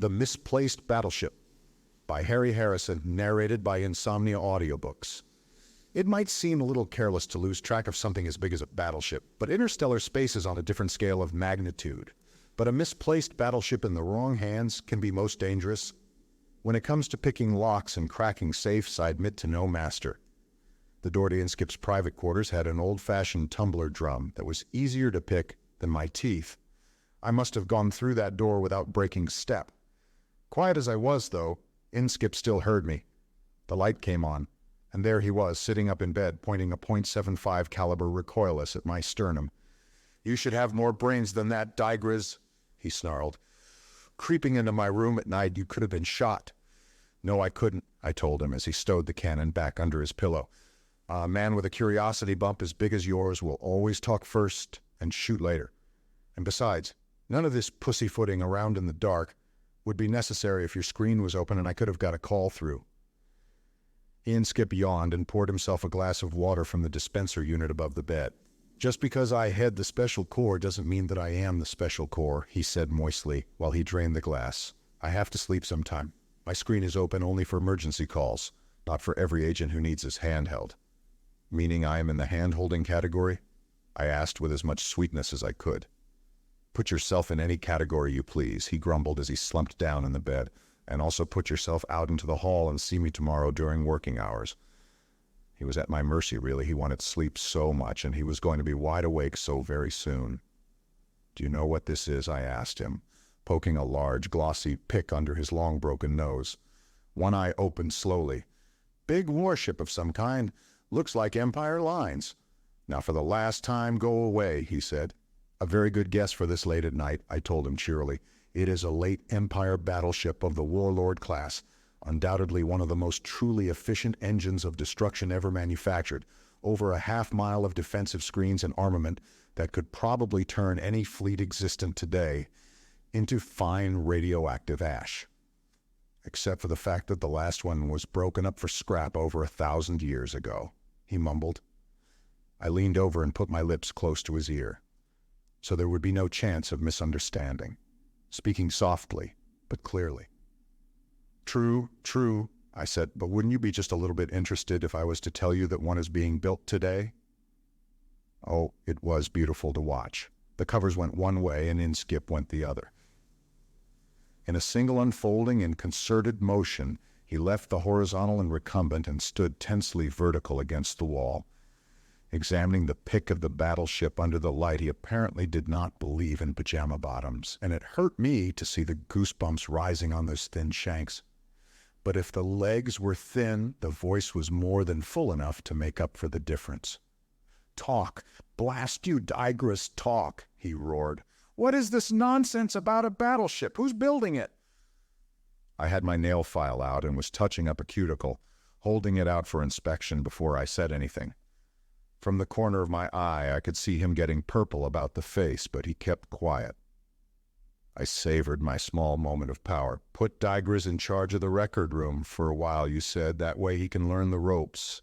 The Misplaced Battleship by Harry Harrison, narrated by Insomnia Audiobooks. It might seem a little careless to lose track of something as big as a battleship, but interstellar space is on a different scale of magnitude. But a misplaced battleship in the wrong hands can be most dangerous. When it comes to picking locks and cracking safes, I admit to no master. The door to Inskip's private quarters had an old-fashioned tumbler drum that was easier to pick than my teeth. I must have gone through that door without breaking step. Quiet as I was, though, Inskip still heard me. The light came on, and there he was, sitting up in bed, pointing a .75 caliber recoilless at my sternum. "You should have more brains than that, diGriz," he snarled. "Creeping into my room at night, you could have been shot." "No, I couldn't," I told him as he stowed the cannon back under his pillow. "A man with a curiosity bump as big as yours will always talk first and shoot later. And besides, none of this pussyfooting around in the dark would be necessary if your screen was open and I could have got a call through." Inskip yawned and poured himself a glass of water from the dispenser unit above the bed. "Just because I head the Special Corps doesn't mean that I am the Special Corps," he said moistly while he drained the glass. "I have to sleep sometime. My screen is open only for emergency calls, not for every agent who needs his hand held." "Meaning I am in the hand-holding category?" I asked with as much sweetness as I could. "Put yourself in any category you please," he grumbled as he slumped down in the bed. "And also put yourself out into the hall and see me tomorrow during working hours." He was at my mercy, really. He wanted sleep so much, and he was going to be wide awake so very soon. "Do you know what this is?" I asked him, poking a large, glossy pick under his long, broken nose. One eye opened slowly. "Big warship of some kind. Looks like Empire lines." "Now for the last time, go away," he said. "A very good guess for this late at night," I told him cheerily. "It is a late Empire battleship of the Warlord class, undoubtedly one of the most truly efficient engines of destruction ever manufactured, over a half-mile of defensive screens and armament that could probably turn any fleet existent today into fine radioactive ash. Except for the fact that the last one was broken up for scrap over 1,000 years ago," he mumbled. I leaned over and put my lips close to his ear, so there would be no chance of misunderstanding, speaking softly but clearly. True, I said, "but wouldn't you be just a little bit interested if I was to tell you that one is being built today?" Oh, it was beautiful to watch. The covers went one way and Inskip went the other. In a single unfolding and concerted motion, he left the horizontal and recumbent and stood tensely vertical against the wall. Examining the pick of the battleship under the light, he apparently did not believe in pajama bottoms, and it hurt me to see the goosebumps rising on those thin shanks. But if the legs were thin, the voice was more than full enough to make up for the difference. "Talk! Blast you, diGriz, talk!" he roared. "What is this nonsense about a battleship? Who's building it?" I had my nail file out and was touching up a cuticle, holding it out for inspection before I said anything. From the corner of my eye, I could see him getting purple about the face, but he kept quiet. I savored my small moment of power. "Put diGriz in charge of the record room for a while," you said. "That way he can learn the ropes.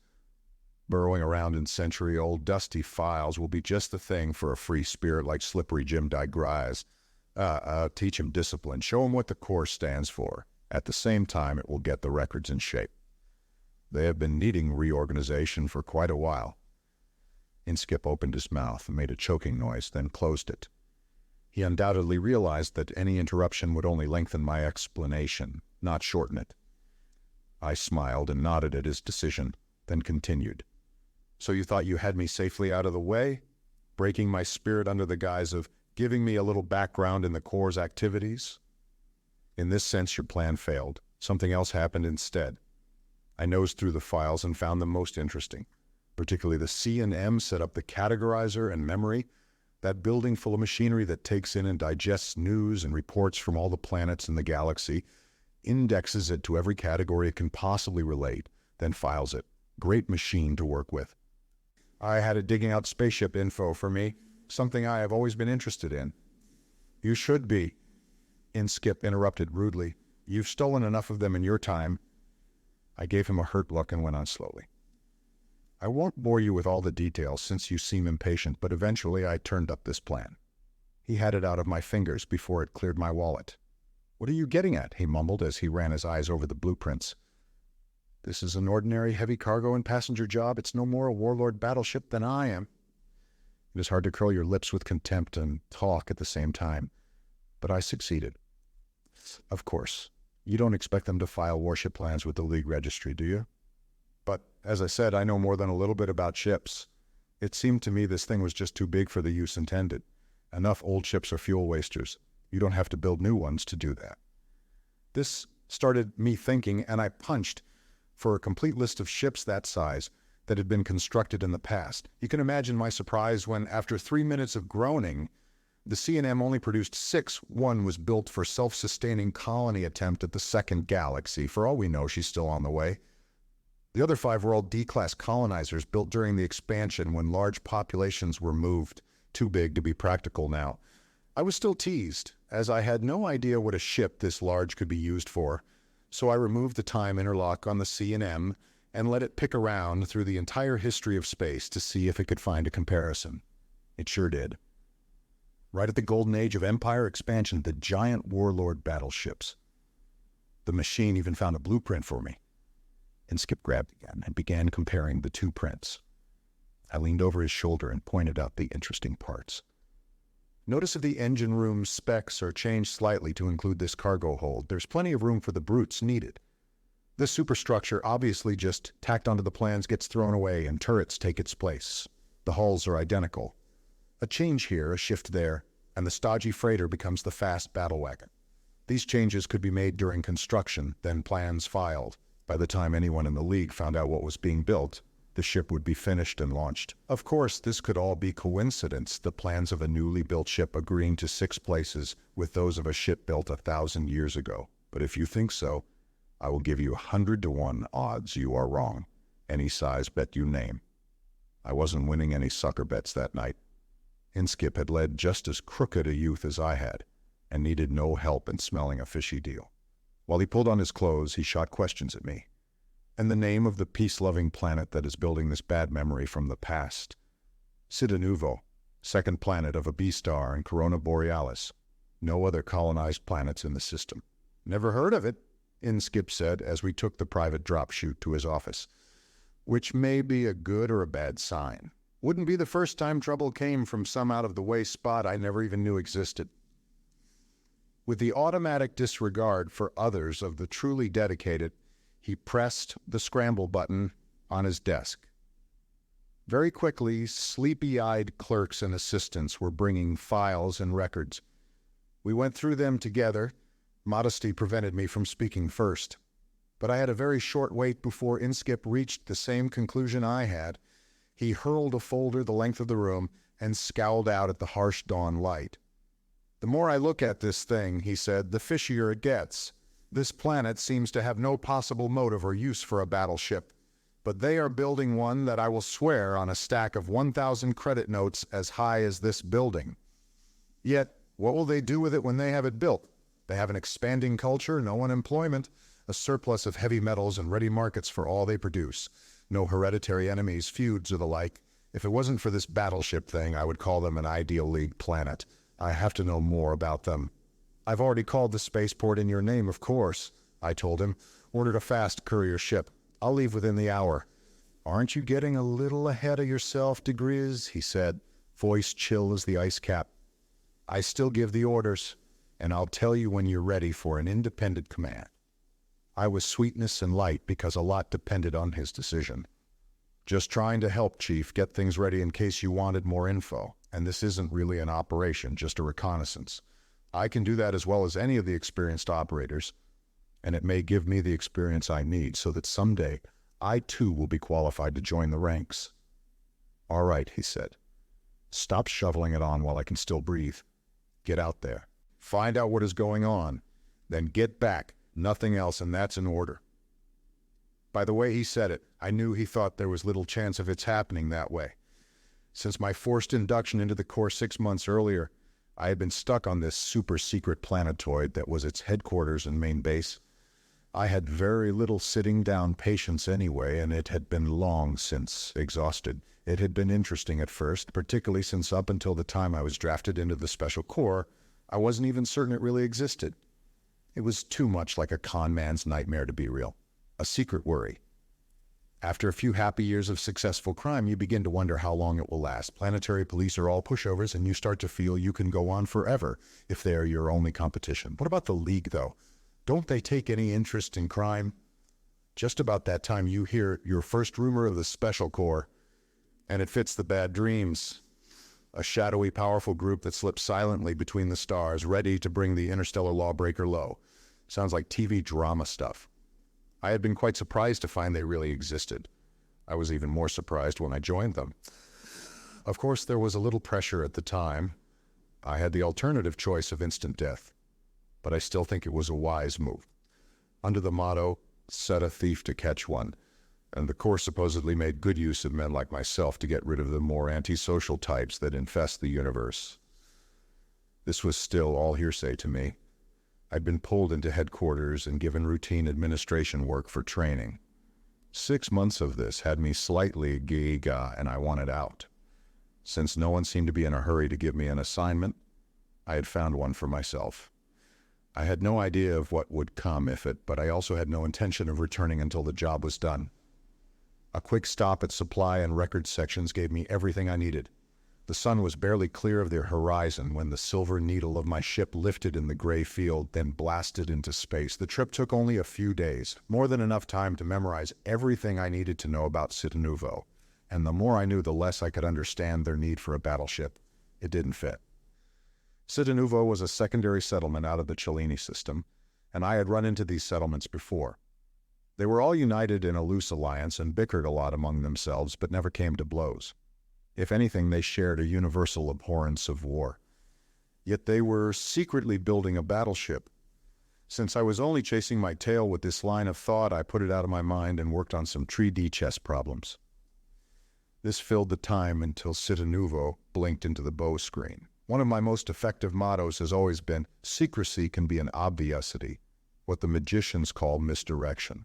Burrowing around in century-old dusty files will be just the thing for a free spirit like Slippery Jim diGriz. Teach him discipline. Show him what the Corps stands for. At the same time, it will get the records in shape. They have been needing reorganization for quite a while." Inskip opened his mouth and made a choking noise, then closed it. He undoubtedly realized that any interruption would only lengthen my explanation, not shorten it. I smiled and nodded at his decision, then continued. "So you thought you had me safely out of the way, breaking my spirit under the guise of giving me a little background in the Corps' activities? In this sense, your plan failed. Something else happened instead. I nosed through the files and found them most interesting. Particularly the C&M set up the categorizer and memory, that building full of machinery that takes in and digests news and reports from all the planets in the galaxy, indexes it to every category it can possibly relate, then files it. Great machine to work with. I had it digging out spaceship info for me, something I have always been interested in." "You should be," Inskip interrupted rudely. "You've stolen enough of them in your time." I gave him a hurt look and went on slowly. "I won't bore you with all the details since you seem impatient, but eventually I turned up this plan." He had it out of my fingers before it cleared my wallet. "What are you getting at?" he mumbled as he ran his eyes over the blueprints. "This is an ordinary heavy cargo and passenger job. It's no more a warlord battleship than I am." It is hard to curl your lips with contempt and talk at the same time, but I succeeded. "Of course, you don't expect them to file warship plans with the League Registry, do you?" But, as I said, I know more than a little bit about ships. It seemed to me this thing was just too big for the use intended. Enough old ships are fuel wasters. You don't have to build new ones to do that. This started me thinking, and I punched for a complete list of ships that size that had been constructed in the past. You can imagine my surprise when, after 3 minutes of groaning, the C&M only produced 6. One was built for self-sustaining colony attempt at the second galaxy. For all we know, she's still on the way. The other 5 were all D-class colonizers built during the expansion when large populations were moved, too big to be practical now. I was still teased, as I had no idea what a ship this large could be used for, so I removed the time interlock on the C&M and let it pick around through the entire history of space to see if it could find a comparison. It sure did. Right at the golden age of Empire expansion, the giant warlord battleships. The machine even found a blueprint for me. And Skip grabbed again and began comparing the 2 prints. I leaned over his shoulder and pointed out the interesting parts. "Notice if the engine room specs are changed slightly to include this cargo hold. There's plenty of room for the brutes needed. This superstructure, obviously just tacked onto the plans, gets thrown away and turrets take its place. The hulls are identical. A change here, a shift there, and the stodgy freighter becomes the fast battle wagon. These changes could be made during construction, then plans filed. By the time anyone in the League found out what was being built, the ship would be finished and launched. Of course, this could all be coincidence, the plans of a newly built ship agreeing to 6 places with those of a ship built 1,000 years ago. But if you think so, I will give you 100-to-1 odds you are wrong. Any size bet you name." I wasn't winning any sucker bets that night. Inskip had led just as crooked a youth as I had, and needed no help in smelling a fishy deal. While he pulled on his clothes, he shot questions at me. "And the name of the peace-loving planet that is building this bad memory from the past?" "Cidanuvo, second planet of a B-star in Corona Borealis. No other colonized planets in the system." "Never heard of it," Inskip said as we took the private drop chute to his office. "Which may be a good or a bad sign. Wouldn't be the first time trouble came from some out-of-the-way spot I never even knew existed." With the automatic disregard for others of the truly dedicated, he pressed the scramble button on his desk. Very quickly, sleepy-eyed clerks and assistants were bringing files and records. We went through them together. Modesty prevented me from speaking first. But I had a very short wait before Inskip reached the same conclusion I had. He hurled a folder the length of the room and scowled out at the harsh dawn light. "The more I look at this thing," he said, "the fishier it gets. This planet seems to have no possible motive or use for a battleship, but they are building one that I will swear on a stack of 1,000 credit notes as high as this building. Yet, what will they do with it when they have it built? They have an expanding culture, no unemployment, a surplus of heavy metals and ready markets for all they produce. No hereditary enemies, feuds, or the like. If it wasn't for this battleship thing, I would call them an ideal League planet. I have to know more about them." "I've already called the spaceport in your name, of course," I told him. "Ordered a fast courier ship. I'll leave within the hour." "Aren't you getting a little ahead of yourself, diGriz?" he said, voice chill as the ice cap. "I still give the orders, and I'll tell you when you're ready for an independent command." I was sweetness and light because a lot depended on his decision. "Just trying to help, Chief, get things ready in case you wanted more info. And this isn't really an operation, just a reconnaissance. I can do that as well as any of the experienced operators, and it may give me the experience I need so that someday I too will be qualified to join the ranks." "All right," he said. "Stop shoveling it on while I can still breathe. Get out there. Find out what is going on. Then get back. Nothing else, and that's an order." By the way he said it, I knew he thought there was little chance of its happening that way. Since my forced induction into the Corps 6 months earlier, I had been stuck on this super-secret planetoid that was its headquarters and main base. I had very little sitting down patience anyway, and it had been long since exhausted. It had been interesting at first, particularly since up until the time I was drafted into the Special Corps, I wasn't even certain it really existed. It was too much like a con man's nightmare to be real. A secret worry. After a few happy years of successful crime, you begin to wonder how long it will last. Planetary police are all pushovers, and you start to feel you can go on forever if they are your only competition. What about the League, though? Don't they take any interest in crime? Just about that time, you hear your first rumor of the Special Corps, and it fits the bad dreams. A shadowy, powerful group that slips silently between the stars, ready to bring the interstellar lawbreaker low. Sounds like TV drama stuff. I had been quite surprised to find they really existed. I was even more surprised when I joined them. Of course, there was a little pressure at the time. I had the alternative choice of instant death, but I still think it was a wise move. Under the motto, set a thief to catch one, and the Corps supposedly made good use of men like myself to get rid of the more antisocial types that infest the universe. This was still all hearsay to me. I'd been pulled into headquarters and given routine administration work for training. 6 months of this had me slightly gaga, and I wanted out. Since no one seemed to be in a hurry to give me an assignment, I had found one for myself. I had no idea of what would come if it, but I also had no intention of returning until the job was done. A quick stop at supply and record sections gave me everything I needed. The sun was barely clear of the horizon when the silver needle of my ship lifted in the gray field, then blasted into space. The trip took only a few days, more than enough time to memorize everything I needed to know about Citanuvo. And the more I knew, the less I could understand their need for a battleship. It didn't fit. Citanuvo was a secondary settlement out of the Cellini system, and I had run into these settlements before. They were all united in a loose alliance and bickered a lot among themselves, but never came to blows. If anything, they shared a universal abhorrence of war. Yet they were secretly building a battleship. Since I was only chasing my tail with this line of thought, I put it out of my mind and worked on some 3D chess problems. This filled the time until Citanuvo blinked into the bow screen. One of my most effective mottos has always been, secrecy can be an obviosity, what the magicians call misdirection.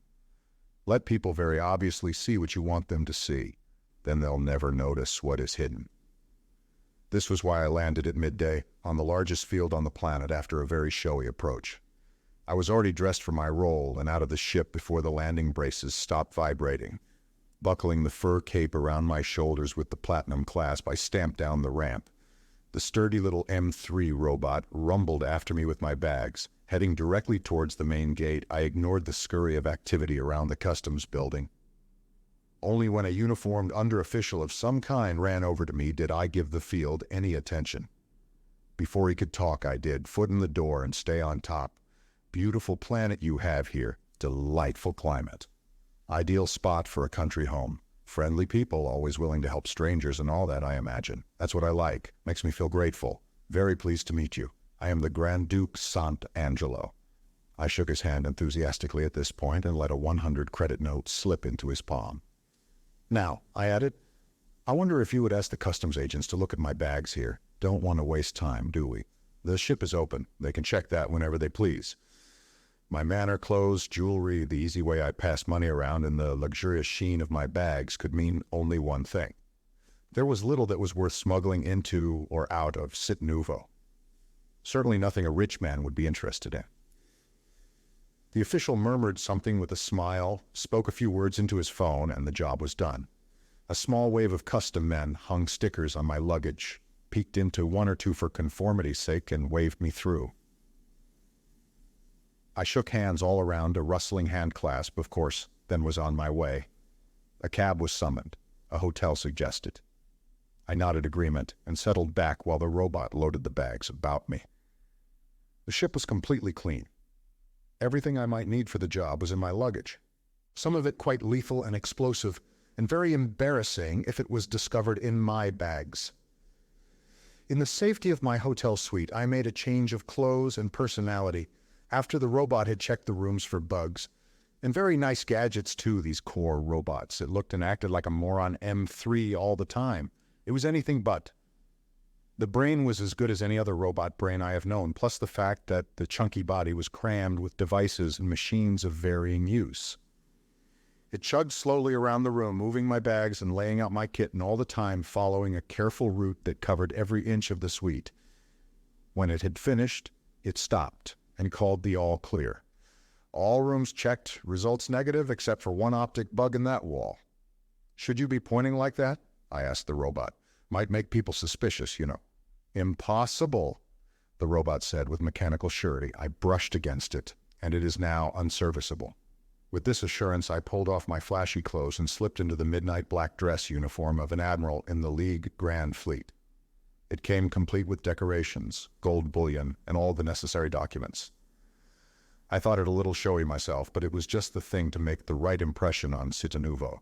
Let people very obviously see what you want them to see. Then they'll never notice what is hidden. This was why I landed at midday on the largest field on the planet after a very showy approach. I was already dressed for my role and out of the ship before the landing braces stopped vibrating. Buckling the fur cape around my shoulders with the platinum clasp, I stamped down the ramp. The sturdy little M3 robot rumbled after me with my bags. Heading directly towards the main gate, I ignored the scurry of activity around the customs building. Only when a uniformed underofficial of some kind ran over to me did I give the field any attention. Before he could talk, I did. Foot in the door and stay on top. Beautiful planet you have here. Delightful climate. Ideal spot for a country home. Friendly people, always willing to help strangers and all that, I imagine. That's what I like. Makes me feel grateful. Very pleased to meet you. I am the Grand Duke Sant'Angelo. I shook his hand enthusiastically at this point and let a 100 credit note slip into his palm. Now, I added, I wonder if you would ask the customs agents to look at my bags here. Don't want to waste time, do we? The ship is open. They can check that whenever they please. My manner, clothes, jewelry, the easy way I passed money around, and the luxurious sheen of my bags could mean only one thing. There was little that was worth smuggling into or out of Citanuvo. Certainly nothing a rich man would be interested in. The official murmured something with a smile, spoke a few words into his phone, and the job was done. A small wave of custom men hung stickers on my luggage, peeked into one or two for conformity's sake, and waved me through. I shook hands all around, a rustling handclasp, of course, then was on my way. A cab was summoned. A hotel suggested. I nodded agreement and settled back while the robot loaded the bags about me. The ship was completely clean. Everything I might need for the job was in my luggage. Some of it quite lethal and explosive, and very embarrassing if it was discovered in my bags. In the safety of my hotel suite, I made a change of clothes and personality after the robot had checked the rooms for bugs. And very nice gadgets too, these core robots. It looked and acted like a moron M3 all the time. It was anything but. The brain was as good as any other robot brain I have known, plus the fact that the chunky body was crammed with devices and machines of varying use. It chugged slowly around the room, moving my bags and laying out my kit, and all the time following a careful route that covered every inch of the suite. When it had finished, it stopped and called the all clear. All rooms checked, results negative except for one optic bug in that wall. Should you be pointing like that? I asked the robot. Might make people suspicious, you know. Impossible, the robot said with mechanical surety. I brushed against it, and it is now unserviceable. With this assurance, I pulled off my flashy clothes and slipped into the midnight black dress uniform of an admiral in the League Grand Fleet. It came complete with decorations, gold bullion, and all the necessary documents. I thought it a little showy myself, but it was just the thing to make the right impression on Citanuvo.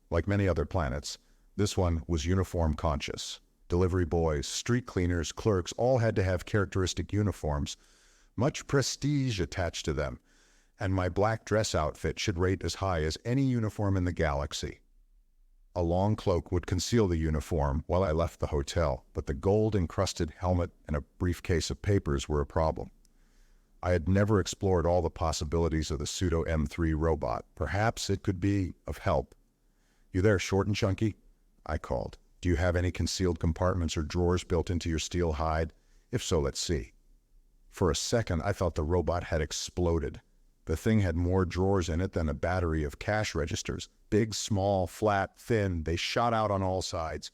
Like many other planets, this one was uniform conscious. Delivery boys, street cleaners, clerks all had to have characteristic uniforms, much prestige attached to them, and my black dress outfit should rate as high as any uniform in the galaxy. A long cloak would conceal the uniform while I left the hotel, but the gold-encrusted helmet and a briefcase of papers were a problem. I had never explored all the possibilities of the pseudo-M3 robot. Perhaps it could be of help. "You there, short and chunky?" I called. "Do you have any concealed compartments or drawers built into your steel hide? If so, let's see." For a second, I thought the robot had exploded. The thing had more drawers in it than a battery of cash registers. Big, small, flat, thin, they shot out on all sides.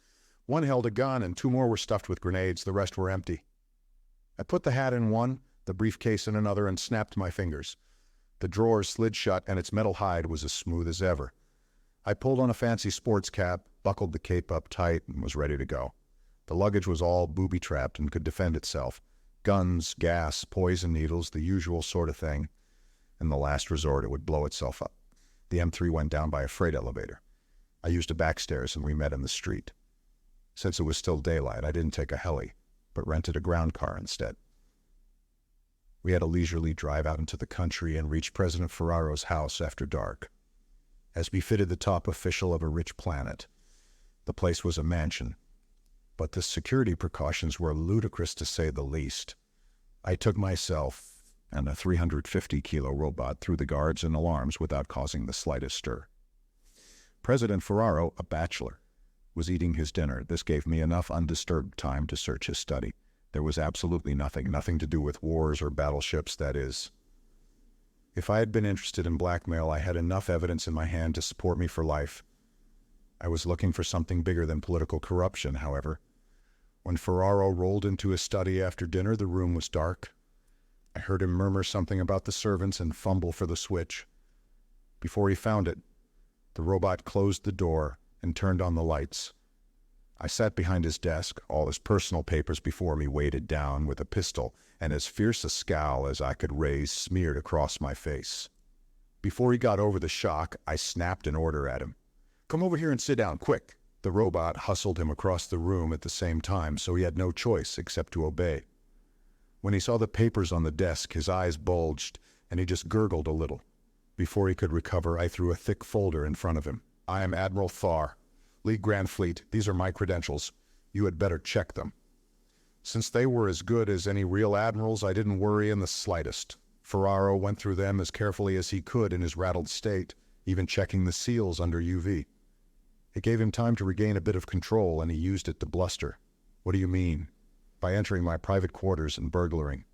One held a gun and two more were stuffed with grenades, the rest were empty. I put the hat in one, the briefcase in another, and snapped my fingers. The drawers slid shut and its metal hide was as smooth as ever. I pulled on a fancy sports cap, buckled the cape up tight, and was ready to go. The luggage was all booby-trapped and could defend itself. Guns, gas, poison needles, the usual sort of thing. In the last resort, it would blow itself up. The M3 went down by a freight elevator. I used a backstairs and we met in the street. Since it was still daylight, I didn't take a heli, but rented a ground car instead. We had a leisurely drive out into the country and reached President Ferraro's house after dark. As befitted the top official of a rich planet, the place was a mansion, but the security precautions were ludicrous to say the least. I took myself and a 350-kilo robot through the guards and alarms without causing the slightest stir. President Ferraro, a bachelor, was eating his dinner. This gave me enough undisturbed time to search his study. There was absolutely nothing to do with wars or battleships, that is. If I had been interested in blackmail, I had enough evidence in my hand to support me for life. I was looking for something bigger than political corruption, however. When Ferraro rolled into his study after dinner, the room was dark. I heard him murmur something about the servants and fumble for the switch. Before he found it, the robot closed the door and turned on the lights. I sat behind his desk, all his personal papers before me weighted down, with a pistol and as fierce a scowl as I could raise smeared across my face. Before he got over the shock, I snapped an order at him. "Come over here and sit down, quick!" The robot hustled him across the room at the same time, so he had no choice except to obey. When he saw the papers on the desk, his eyes bulged, and he just gurgled a little. Before he could recover, I threw a thick folder in front of him. "I am Admiral Thar, League Grand Fleet. These are my credentials. You had better check them." Since they were as good as any real admirals, I didn't worry in the slightest. Ferraro went through them as carefully as he could in his rattled state, even checking the seals under UV. It gave him time to regain a bit of control, and he used it to bluster. "What do you mean?" "By entering my private quarters and burglaring."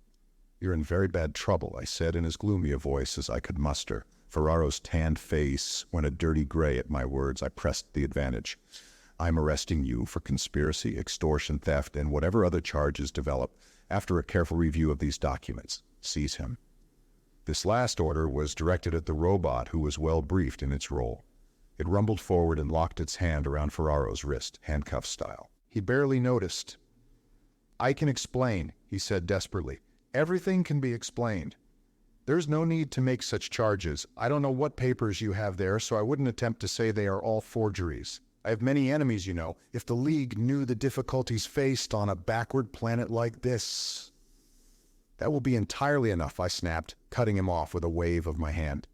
"You're in very bad trouble," I said in as gloomy a voice as I could muster. Ferraro's tanned face went a dirty gray at my words. I pressed the advantage. "I'm arresting you for conspiracy, extortion, theft, and whatever other charges develop after a careful review of these documents. Seize him." This last order was directed at the robot, who was well briefed in its role. It rumbled forward and locked its hand around Ferraro's wrist, handcuff style. He barely noticed. "I can explain," he said desperately. "Everything can be explained. There's no need to make such charges. I don't know what papers you have there, so I wouldn't attempt to say they are all forgeries. I have many enemies, you know. If the League knew the difficulties faced on a backward planet like this..." "That will be entirely enough," I snapped, cutting him off with a wave of my hand.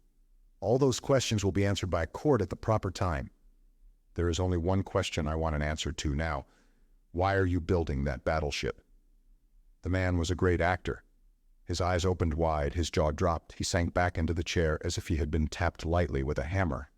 "All those questions will be answered by a court at the proper time. There is only one question I want an answer to now. Why are you building that battleship?" The man was a great actor. His eyes opened wide, his jaw dropped. He sank back into the chair as if he had been tapped lightly with a hammer.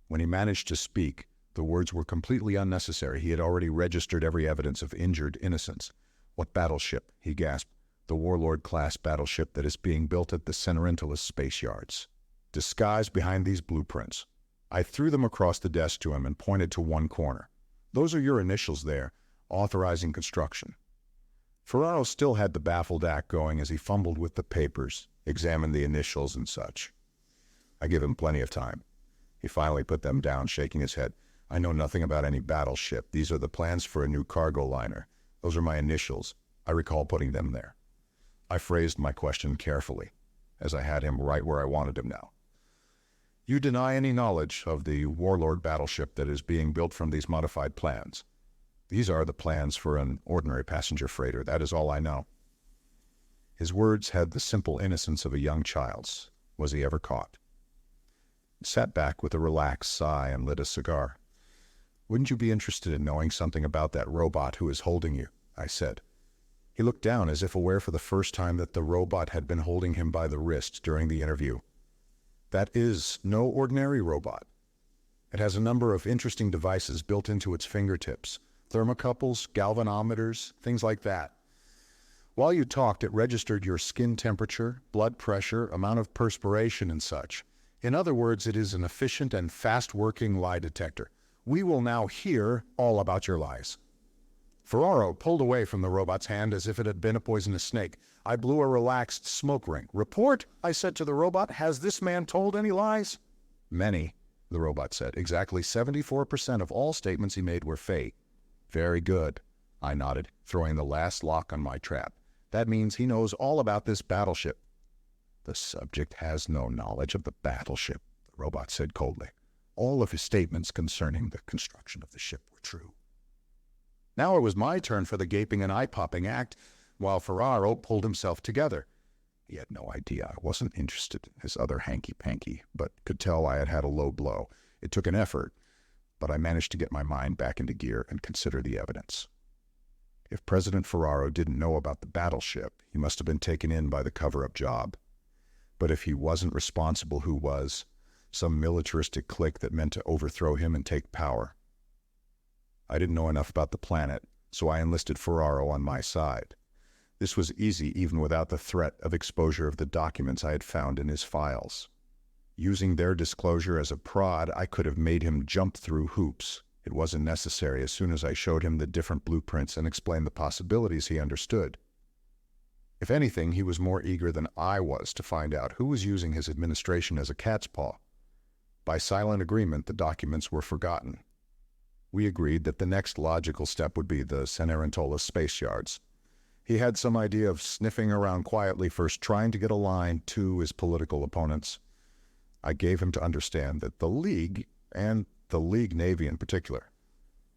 When he managed to speak, the words were completely unnecessary. He had already registered every evidence of injured innocence. "What battleship?" he gasped. the Warlord-class battleship that is being built at the Cenerentola space yards. Disguised behind these blueprints. I threw them across the desk to him and pointed to one corner. Those are your initials there, authorizing construction. Ferraro still had the baffled act going as he fumbled with the papers, examined the initials and such. I gave him plenty of time. He finally put them down, shaking his head. I know nothing about any battleship. These are the plans for a new cargo liner. Those are my initials. I recall putting them there. I phrased my question carefully, as I had him right where I wanted him now. You deny any knowledge of the Warlord battleship that is being built from these modified plans. These are the plans for an ordinary passenger freighter. That is all I know. His words had the simple innocence of a young child's. Was he ever caught? He sat back with a relaxed sigh and lit a cigar. Wouldn't you be interested in knowing something about that robot who is holding you? I said. He looked down as if aware for the first time that the robot had been holding him by the wrist during the interview. That is no ordinary robot. It has a number of interesting devices built into its fingertips. Thermocouples, galvanometers, things like that. While you talked, it registered your skin temperature, blood pressure, amount of perspiration, and such. In other words, it is an efficient and fast-working lie detector. We will now hear all about your lies. Ferraro pulled away from the robot's hand as if it had been a poisonous snake. I blew a relaxed smoke ring. Report, I said to the robot, has this man told any lies? Many, the robot said. Exactly 74% of all statements he made were fake. Very good, I nodded, throwing the last lock on my trap. That means he knows all about this battleship. The subject has no knowledge of the battleship, the robot said coldly. All of his statements concerning the construction of the ship were true. Now it was my turn for the gaping and eye-popping act, while Ferraro pulled himself together. He had no idea I wasn't interested in his other hanky-panky, but could tell I had had a low blow. It took an effort, but I managed to get my mind back into gear and consider the evidence. If President Ferraro didn't know about the battleship, he must have been taken in by the cover-up job. But if he wasn't responsible, who was? Some militaristic clique that meant to overthrow him and take power. I didn't know enough about the planet, so I enlisted Ferraro on my side. This was easy even without the threat of exposure of the documents I had found in his files. Using their disclosure as a prod, I could have made him jump through hoops. It wasn't necessary as soon as I showed him the different blueprints and explained the possibilities he understood. If anything, he was more eager than I was to find out who was using his administration as a cat's paw. By silent agreement, the documents were forgotten. We agreed that the next logical step would be the Cenerentola space yards. He had some idea of sniffing around quietly, first trying to get a line to his political opponents. I gave him to understand that the League, and the League Navy in particular,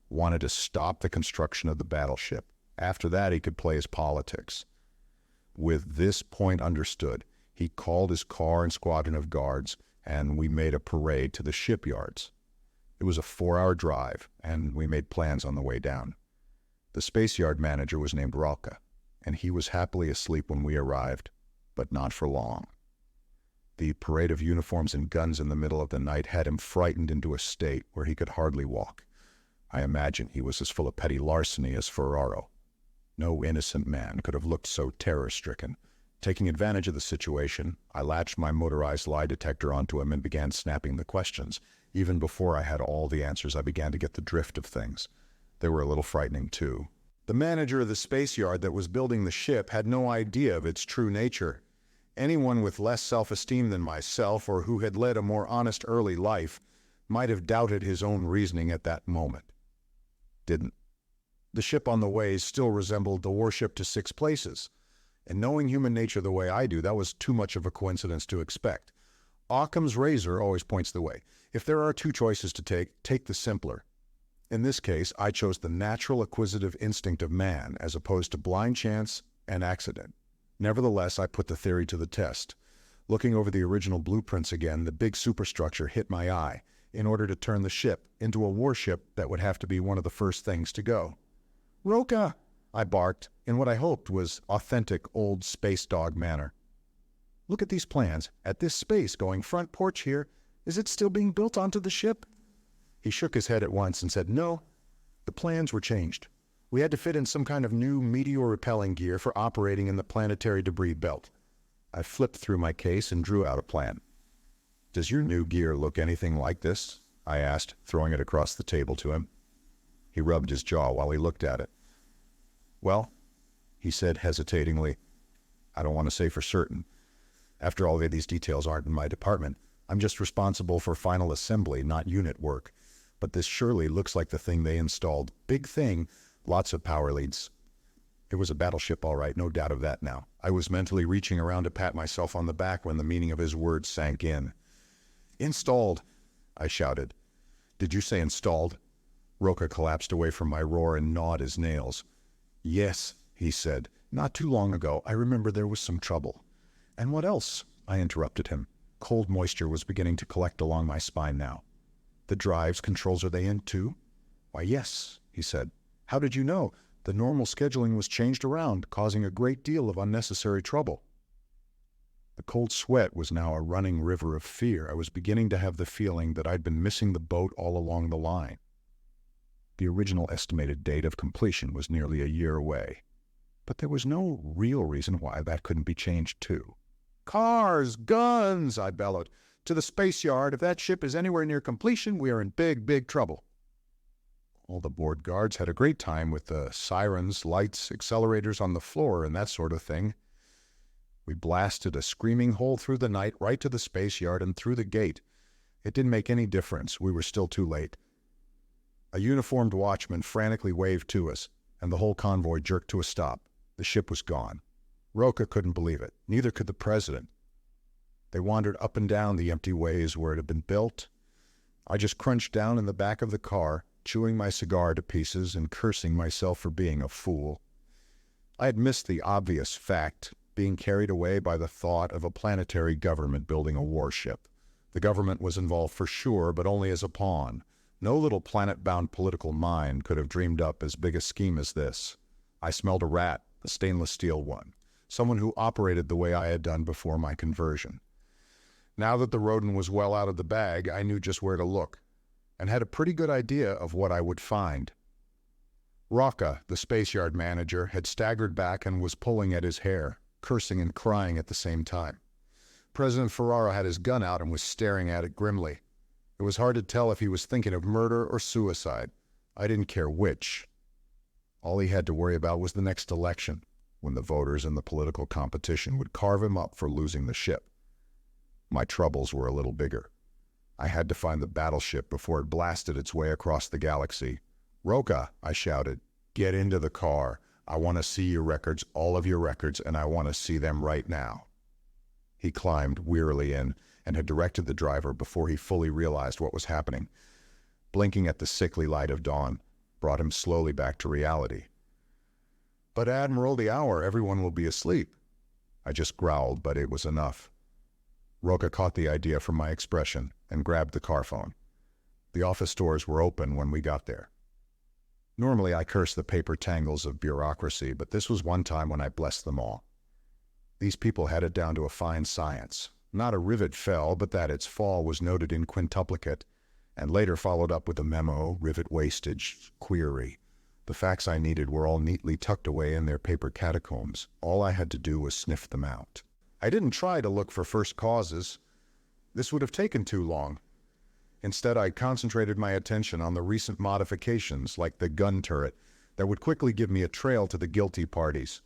wanted to stop the construction of the battleship. After that, he could play his politics. With this point understood, he called his car and squadron of guards, and we made a parade to the shipyards. It was a 4-hour drive, and we made plans on the way down. The space yard manager was named Ralka, and he was happily asleep when we arrived, but not for long. The parade of uniforms and guns in the middle of the night had him frightened into a state where he could hardly walk. I imagine he was as full of petty larceny as Ferraro. No innocent man could have looked so terror-stricken. Taking advantage of the situation, I latched my motorized lie detector onto him and began snapping the questions. Even before I had all the answers, I began to get the drift of things. They were a little frightening, too. The manager of the space yard that was building the ship had no idea of its true nature. Anyone with less self-esteem than myself, or who had led a more honest early life, might have doubted his own reasoning at that moment. Didn't. The ship on the ways still resembled the warship to 6 places. And knowing human nature the way I do, that was too much of a coincidence to expect. Occam's razor always points the way. If there are 2 choices to take the simpler. In this case, I chose the natural acquisitive instinct of man as opposed to blind chance and accident. Nevertheless, I put the theory to the test. Looking over the original blueprints again, the big superstructure hit my eye in order to turn the ship into a warship that would have to be one of the first things to go. "Roka!" I barked in what I hoped was authentic old space dog manner. "Look at these plans. At this space going front porch here, is it still being built onto the ship?" He shook his head at once and said, "No, the plans were changed. We had to fit in some kind of new meteor-repelling gear for operating in the planetary debris belt. I flipped through my case and drew out a plan. "Does your new gear look anything like this?" I asked, throwing it across the table to him. He rubbed his jaw while he looked at it. "Well," he said hesitatingly, "I don't want to say for certain. After all, these details aren't in my department. I'm just responsible for final assembly, not unit work. But this surely looks like the thing they installed. Big thing, lots of power leads." It was a battleship, all right, no doubt of that now. I was mentally reaching around to pat myself on the back when the meaning of his words sank in. "Installed," I shouted. "Did you say installed?" Roca collapsed away from my roar and gnawed his nails. "Yes," he said. "Not too long ago, I remember there was some trouble." "And what else?" I interrupted him. Cold moisture was beginning to collect along my spine now. "The drives, controls, are they in too?" "Why, yes," he said. "How did you know? The normal scheduling was changed around, causing a great deal of unnecessary trouble." The cold sweat was now a running river of fear. I was beginning to have the feeling that I'd been missing the boat all along the line. The original estimated date of completion was nearly a year away. But there was no real reason why that couldn't be changed too. "Cars! Guns!" I bellowed. "To the space yard. If that ship is anywhere near completion, we are in big, big trouble." All the board guards had a great time with the sirens, lights, accelerators on the floor, and that sort of thing. We blasted a screaming hole through the night right to the space yard and through the gate. It didn't make any difference. We were still too late. A uniformed watchman frantically waved to us, and the whole convoy jerked to a stop. The ship was gone. Roca couldn't believe it. Neither could the president. They wandered up and down the empty ways where it had been built. I just crunched down in the back of the car, chewing my cigar to pieces and cursing myself for being a fool. I had missed the obvious fact, being carried away by the thought of a planetary government building a warship. The government was involved for sure, but only as a pawn. No little planet-bound political mind could have dreamed up as big a scheme as this. I smelled a rat, a stainless steel one, someone who operated the way I had done before my conversion. Now that the rodent was well out of the bag, I knew just where to look, and had a pretty good idea of what I would find. Roca, the space yard manager, had staggered back and was pulling at his hair, cursing and crying at the same time. President Ferrara had his gun out and was staring at it grimly. It was hard to tell if he was thinking of murder or suicide. I didn't care which. All he had to worry about was the next election, when the voters and the political competition would carve him up for losing the ship. My troubles were a little bigger. I had to find the battleship before it blasted its way across the galaxy. "Roca," I shouted, "get into the car. I want to see your records, all of your records, and I want to see them right now." He climbed wearily in and had directed the driver before he fully realized what was happening. Blinking at the sickly light of dawn brought him slowly back to reality. "But Admiral, the hour, everyone will be asleep." I just growled, but it was enough. Roca caught the idea from my expression and grabbed the car phone. The office doors were open when we got there. Normally I curse the paper tangles of bureaucracy, but this was one time when I blessed them all. These people had it down to a fine science. Not a rivet fell, but that its fall was noted in quintuplicate, and later followed up with a memo, rivet wastage, query. The facts I needed were all neatly tucked away in their paper catacombs. All I had to do was sniff them out. I didn't try to look for first causes. This would have taken too long. Instead, I concentrated my attention on the recent modifications, like the gun turret, that would quickly give me a trail to the guilty parties.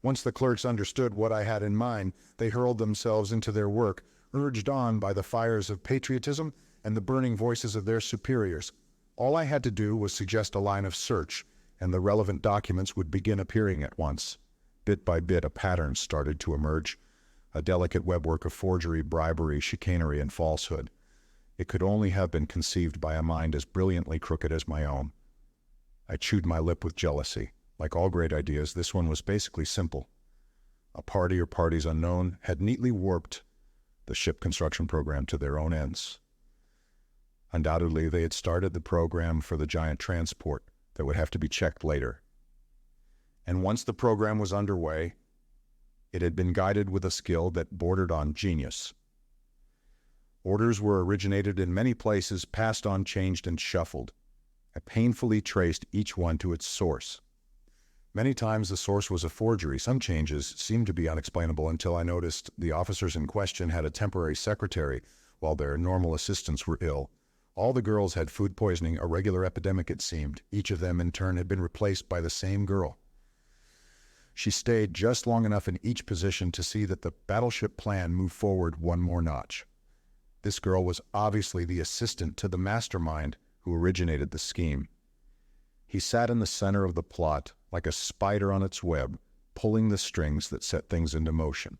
Once the clerks understood what I had in mind, they hurled themselves into their work, urged on by the fires of patriotism and the burning voices of their superiors. All I had to do was suggest a line of search, and the relevant documents would begin appearing at once. Bit by bit, a pattern started to emerge, a delicate webwork of forgery, bribery, chicanery, and falsehood. It could only have been conceived by a mind as brilliantly crooked as my own. I chewed my lip with jealousy. Like all great ideas, this one was basically simple. A party or parties unknown had neatly warped the ship construction program to their own ends. Undoubtedly, they had started the program for the giant transport that would have to be checked later. And once the program was underway, it had been guided with a skill that bordered on genius. Orders were originated in many places, passed on, changed, and shuffled. I painfully traced each one to its source. Many times the source was a forgery. Some changes seemed to be unexplainable until I noticed the officers in question had a temporary secretary while their normal assistants were ill. All the girls had food poisoning, a regular epidemic it seemed. Each of them in turn had been replaced by the same girl. She stayed just long enough in each position to see that the battleship plan moved forward one more notch. This girl was obviously the assistant to the mastermind who originated the scheme. He sat in the center of the plot, like a spider on its web, pulling the strings that set things into motion.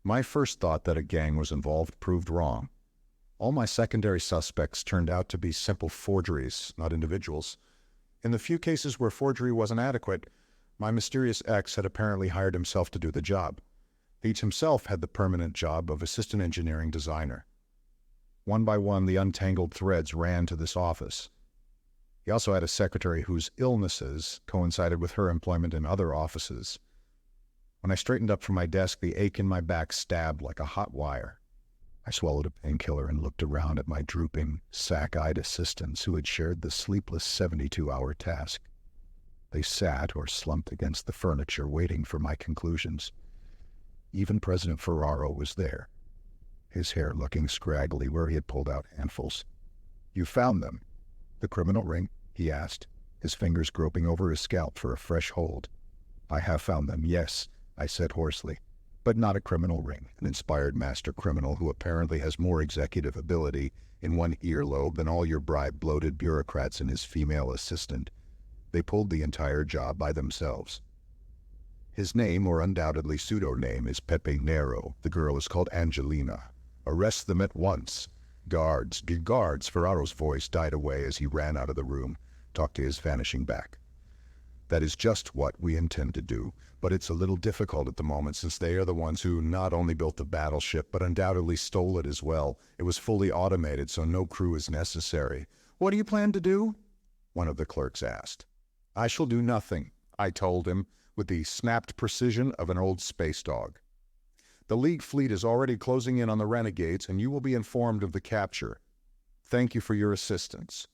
My first thought that a gang was involved proved wrong. All my secondary suspects turned out to be simple forgeries, not individuals. In the few cases where forgery wasn't adequate, my mysterious ex had apparently hired himself to do the job. Each himself had the permanent job of assistant engineering designer. One by one, the untangled threads ran to this office. He also had a secretary whose illnesses coincided with her employment in other offices. When I straightened up from my desk, the ache in my back stabbed like a hot wire. I swallowed a painkiller and looked around at my drooping, sack-eyed assistants who had shared the sleepless 72-hour task. They sat or slumped against the furniture, waiting for my conclusions. Even President Ferraro was there, his hair looking scraggly where he had pulled out handfuls. "You found them? The criminal ring?" he asked, his fingers groping over his scalp for a fresh hold. "I have found them, yes," I said hoarsely. "But not a criminal ring, an inspired master criminal who apparently has more executive ability in one earlobe than all your bribe-bloated bureaucrats and his female assistant. They pulled the entire job by themselves. His name, or undoubtedly pseudo-name, is Pepe Nero. The girl is called Angelina. Arrest them at once. Guards, guards!" Ferraro's voice died away as he ran out of the room, talked to his vanishing back. "That is just what we intend to do, but it's a little difficult at the moment since they are the ones who not only built the battleship, but undoubtedly stole it as well. It was fully automated, so no crew is necessary." "What do you plan to do?" one of the clerks asked. "I shall do nothing," I told him, with the snapped precision of an old space dog. "The League fleet is already closing in on the renegades, and you will be informed of the capture. Thank you for your assistance."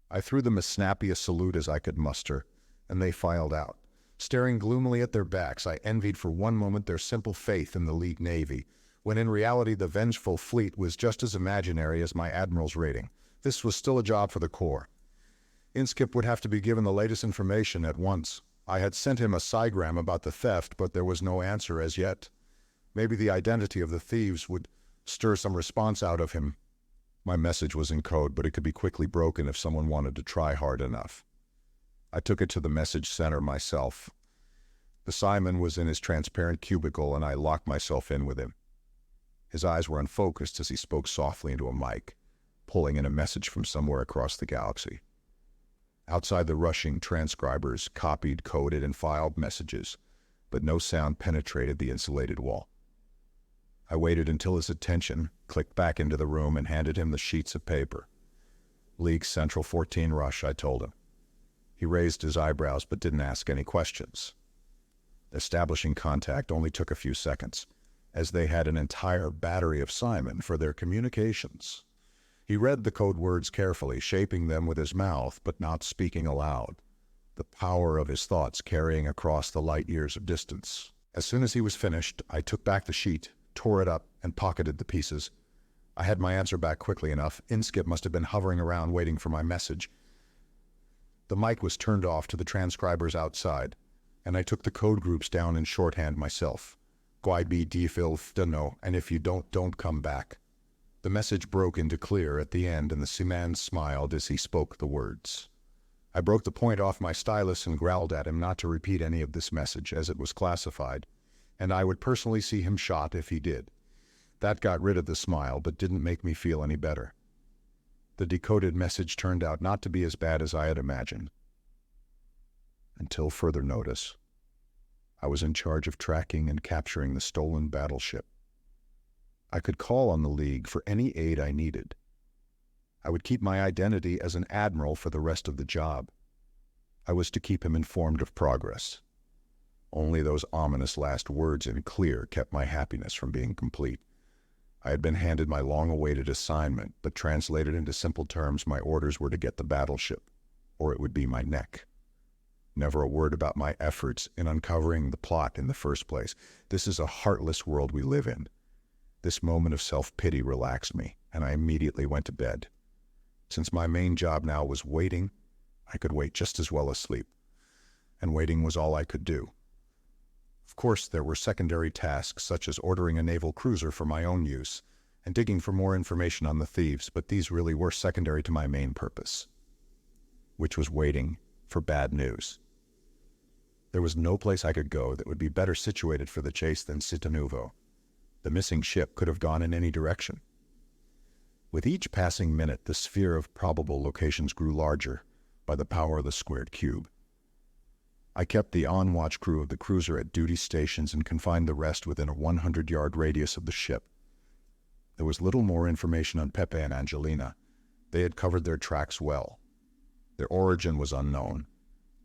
I threw them as snappy a salute as I could muster, and they filed out. Staring gloomily at their backs, I envied for one moment their simple faith in the League Navy, when in reality the vengeful fleet was just as imaginary as my admiral's rating. This was still a job for the Corps. Inskip would have to be given the latest information at once. I had sent him a psigram about the theft, but there was no answer as yet. Maybe the identity of the thieves would stir some response out of him. My message was in code, but it could be quickly broken if someone wanted to try hard enough. I took it to the message center myself. The Simon was in his transparent cubicle, and I locked myself in with him. His eyes were unfocused as he spoke softly into a mic, pulling in a message from somewhere across the galaxy. Outside, the rushing transcribers copied, coded, and filed messages, but no sound penetrated the insulated wall. I waited until his attention clicked back into the room and handed him the sheets of paper. "League Central 14 rush," I told him. He raised his eyebrows but didn't ask any questions. Establishing contact only took a few seconds, as they had an entire battery of Simon for their communications. He read the code words carefully, shaping them with his mouth, but not speaking aloud, the power of his thoughts carrying across the light years of distance. As soon as he was finished, I took back the sheet, tore it up, and pocketed the pieces. I had my answer back quickly enough. Inskip must have been hovering around waiting for my message. The mic was turned off to the transcribers outside, and I took the code groups down in shorthand myself. "Gwybe difil fdano, and if you don't come back." The message broke into clear at the end, and the seaman smiled as he spoke the words. I broke the point off my stylus and growled at him not to repeat any of this message, as it was classified, and I would personally see him shot if he did. That got rid of the smile, but didn't make me feel any better. The decoded message turned out not to be as bad as I had imagined. Until further notice, I was in charge of tracking and capturing the stolen battleship. I could call on the League for any aid I needed. I would keep my identity as an admiral for the rest of the job. I was to keep him informed of progress. Only those ominous last words in clear kept my happiness from being complete. I had been handed my long-awaited assignment, but translated into simple terms, my orders were to get the battleship, or it would be my neck. Never a word about my efforts in uncovering the plot in the first place. This is a heartless world we live in. This moment of self-pity relaxed me, and I immediately went to bed. Since my main job now was waiting, I could wait just as well as sleep, and waiting was all I could do. Of course, there were secondary tasks such as ordering a naval cruiser for my own use and digging for more information on the thieves, but these really were secondary to my main purpose, which was waiting for bad news. There was no place I could go that would be better situated for the chase than Citanuvo. The missing ship could have gone in any direction. With each passing minute, the sphere of probable locations grew larger by the power of the squared cube. I kept the on-watch crew of the cruiser at duty stations and confined the rest within a 100-yard radius of the ship. There was little more information on Pepe and Angelina. They had covered their tracks well. Their origin was unknown,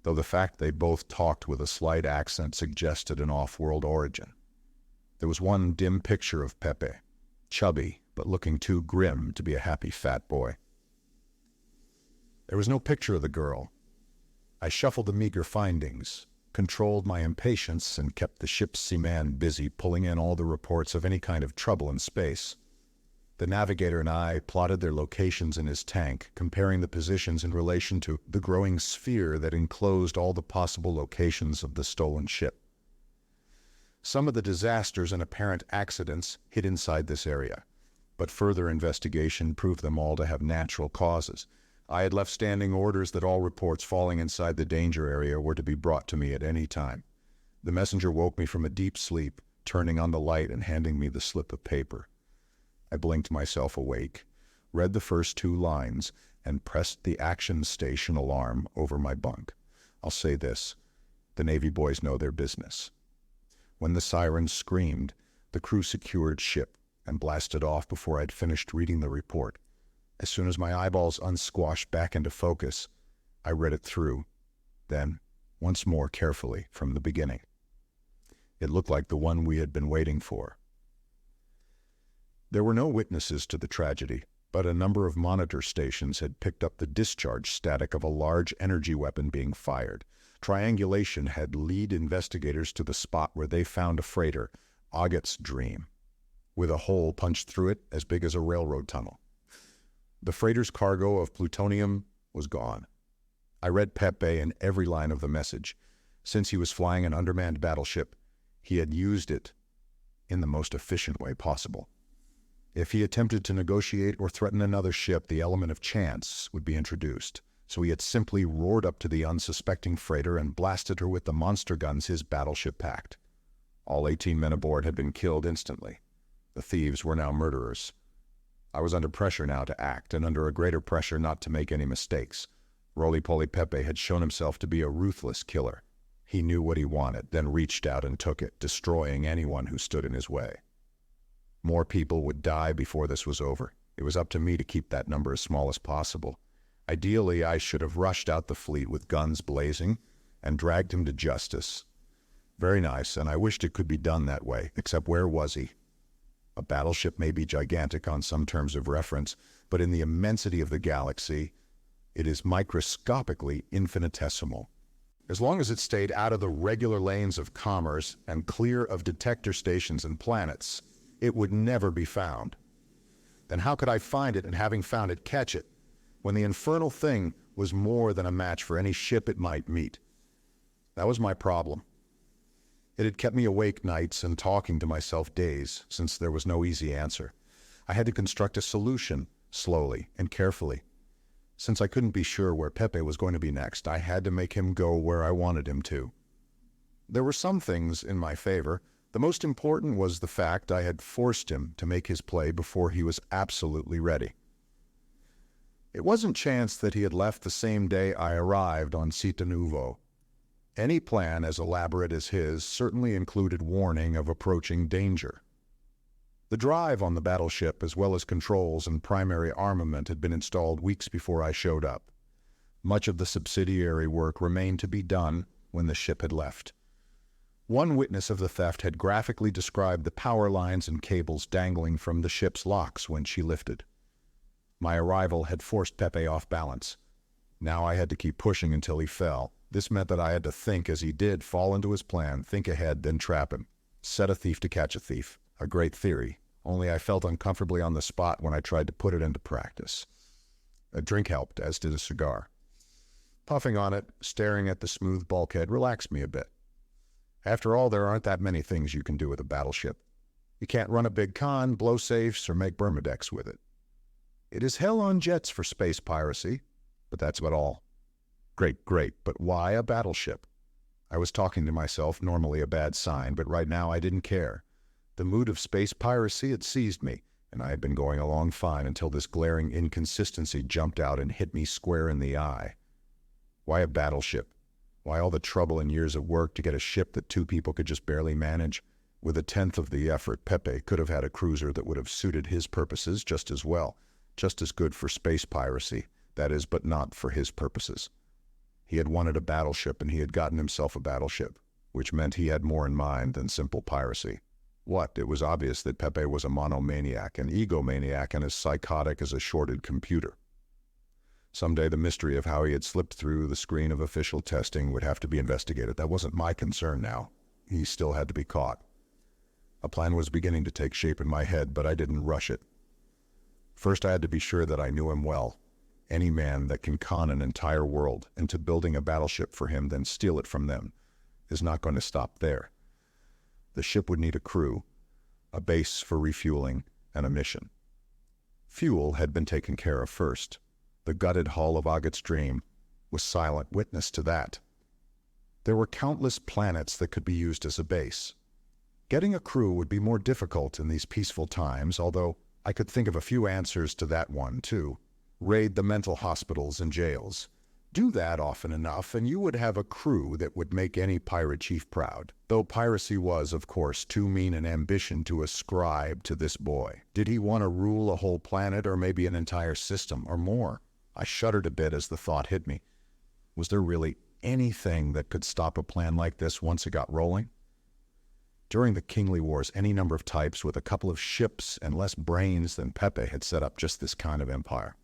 though the fact they both talked with a slight accent suggested an off-world origin. There was one dim picture of Pepe, chubby but looking too grim to be a happy fat boy. There was no picture of the girl. I shuffled the meager findings, controlled my impatience, and kept the ship's seaman busy pulling in all the reports of any kind of trouble in space. The navigator and I plotted their locations in his tank, comparing the positions in relation to the growing sphere that enclosed all the possible locations of the stolen ship. Some of the disasters and apparent accidents hid inside this area, but further investigation proved them all to have natural causes. I had left standing orders that all reports falling inside the danger area were to be brought to me at any time. The messenger woke me from a deep sleep, turning on the light and handing me the slip of paper. I blinked myself awake, read the first 2 lines, and pressed the action station alarm over my bunk. I'll say this, the Navy boys know their business. When the sirens screamed, the crew secured ship and blasted off before I'd finished reading the report. As soon as my eyeballs unsquashed back into focus, I read it through, then once more carefully from the beginning. It looked like the one we had been waiting for. There were no witnesses to the tragedy, but a number of monitor stations had picked up the discharge static of a large energy weapon being fired. Triangulation had led investigators to the spot where they found a freighter, Agut's Dream, with a hole punched through it as big as a railroad tunnel. The freighter's cargo of plutonium was gone. I read Pepe in every line of the message. Since he was flying an undermanned battleship, he had used it in the most efficient way possible. If he attempted to negotiate or threaten another ship, the element of chance would be introduced. So he had simply roared up to the unsuspecting freighter and blasted her with the monster guns his battleship packed. All 18 men aboard had been killed instantly. The thieves were now murderers. I was under pressure now to act, and under a greater pressure not to make any mistakes. Roly-poly Pepe had shown himself to be a ruthless killer. He knew what he wanted, then reached out and took it, destroying anyone who stood in his way. More people would die before this was over. It was up to me to keep that number as small as possible. Ideally, I should have rushed out the fleet with guns blazing and dragged him to justice. Very nice, and I wished it could be done that way, except where was he? A battleship may be gigantic on some terms of reference, but in the immensity of the galaxy, it is microscopically infinitesimal. As long as it stayed out of the regular lanes of commerce and clear of detector stations and planets, it would never be found. Then how could I find it and, having found it, catch it, when the infernal thing was more than a match for any ship it might meet? That was my problem. It had kept me awake nights and talking to myself days, since there was no easy answer. I had to construct a solution, slowly and carefully. Since I couldn't be sure where Pepe was going to be next, I had to make him go where I wanted him to. There were some things in my favor. The most important was the fact I had forced him to make his play before he was absolutely ready. It wasn't chance that he had left the same day I arrived on Citanuvo. Any plan as elaborate as his certainly included warning of approaching danger. The drive on the battleship, as well as controls and primary armament, had been installed weeks before I showed up. Much of the subsidiary work remained to be done when the ship had left. One witness of the theft had graphically described the power lines and cables dangling from the ship's locks when she lifted. My arrival had forced Pepe off balance. Now I had to keep pushing until he fell. This meant that I had to think as he did, fall into his plan, think ahead, then trap him. Set a thief to catch a thief. A great theory, only I felt uncomfortably on the spot when I tried to put it into practice. A drink helped, as did a cigar. Puffing on it, staring at the smooth bulkhead, relaxed me a bit. After all, there aren't that many things you can do with a battleship. You can't run a big con, blow safes, or make Bermudex with it. It is hell on jets for space piracy, but that's about all. Great, but why a battleship? I was talking to myself, normally a bad sign, but right now I didn't care. The mood of space piracy had seized me, and I had been going along fine until this glaring inconsistency jumped out and hit me square in the eye. Why a battleship? Why all the trouble and years of work to get a ship that two people could just barely manage? With a tenth of the effort, Pepe could have had a cruiser that would have suited his purposes just as well, just as good for space piracy, that is, but not for his purposes. He had wanted a battleship, and he had gotten himself a battleship, which meant he had more in mind than simple piracy. What? It was obvious that Pepe was a monomaniac, an egomaniac, and as psychotic as a shorted computer. Someday the mystery of how he had slipped through the screen of official testing would have to be investigated. That wasn't my concern now. He still had to be caught. A plan was beginning to take shape in my head, but I didn't rush it. First, I had to be sure that I knew him well. Any man that can con an entire world into building a battleship for him, then steal it from them, is not going to stop there. The ship would need a crew, a base for refueling, and a mission. Fuel had been taken care of first. The gutted hull of Aghat's Dream was silent witness to that. There were countless planets that could be used as a base. Getting a crew would be more difficult in these peaceful times, although I could think of a few answers to that one, too. Raid the mental hospitals and jails. Do that often enough, and you would have a crew that would make any pirate chief proud. Though piracy was, of course, too mean an ambition to ascribe to this boy. Did he want to rule a whole planet, or maybe an entire system, or more? I shuddered a bit as the thought hit me. Was there really anything that could stop a plan like this once it got rolling? During the Kingly Wars, any number of types with a couple of ships and less brains than Pepe had set up just this kind of empire.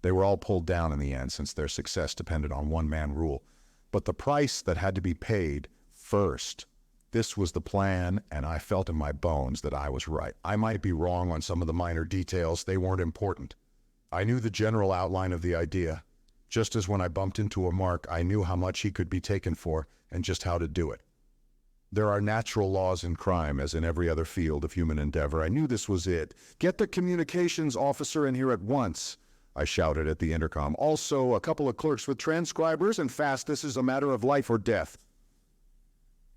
They were all pulled down in the end since their success depended on one-man rule. But the price that had to be paid first. This was the plan, and I felt in my bones that I was right. I might be wrong on some of the minor details. They weren't important. I knew the general outline of the idea. Just as when I bumped into a mark, I knew how much he could be taken for and just how to do it. There are natural laws in crime, as in every other field of human endeavor. I knew this was it. Get the communications officer in here at once, I shouted at the intercom. Also, a couple of clerks with transcribers, and fast, this is a matter of life or death.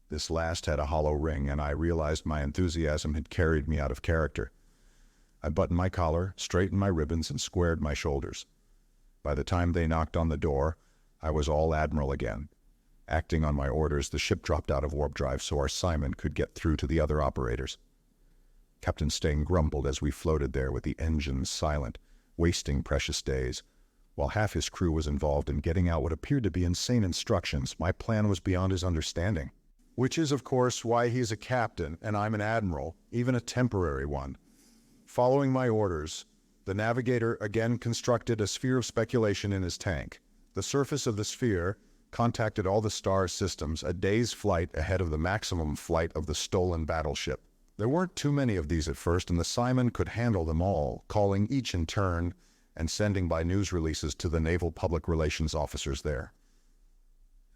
This last had a hollow ring, and I realized my enthusiasm had carried me out of character. I buttoned my collar, straightened my ribbons, and squared my shoulders. By the time they knocked on the door, I was all admiral again. Acting on my orders, the ship dropped out of warp drive so our Simon could get through to the other operators. Captain Steng grumbled as we floated there with the engines silent, wasting precious days. While half his crew was involved in getting out what appeared to be insane instructions, my plan was beyond his understanding. Which is, of course, why he's a captain and I'm an admiral, even a temporary one. Following my orders, the navigator again constructed a sphere of speculation in his tank. The surface of the sphere contacted all the star systems a day's flight ahead of the maximum flight of the stolen battleship. There weren't too many of these at first, and the Simon could handle them all, calling each in turn and sending by news releases to the naval public relations officers there.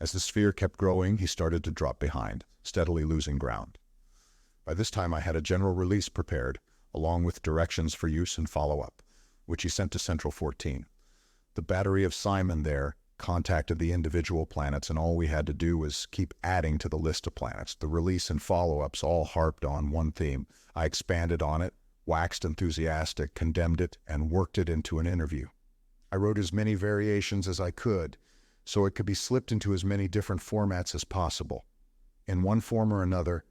As the sphere kept growing, he started to drop behind, steadily losing ground. By this time I had a general release prepared, along with directions for use and follow-up, which he sent to Central 14. The battery of Simon there contacted the individual planets, and all we had to do was keep adding to the list of planets. The release and follow-ups all harped on one theme. I expanded on it, waxed enthusiastic, condemned it, and worked it into an interview. I wrote as many variations as I could, so it could be slipped into as many different formats as possible. In one form or another,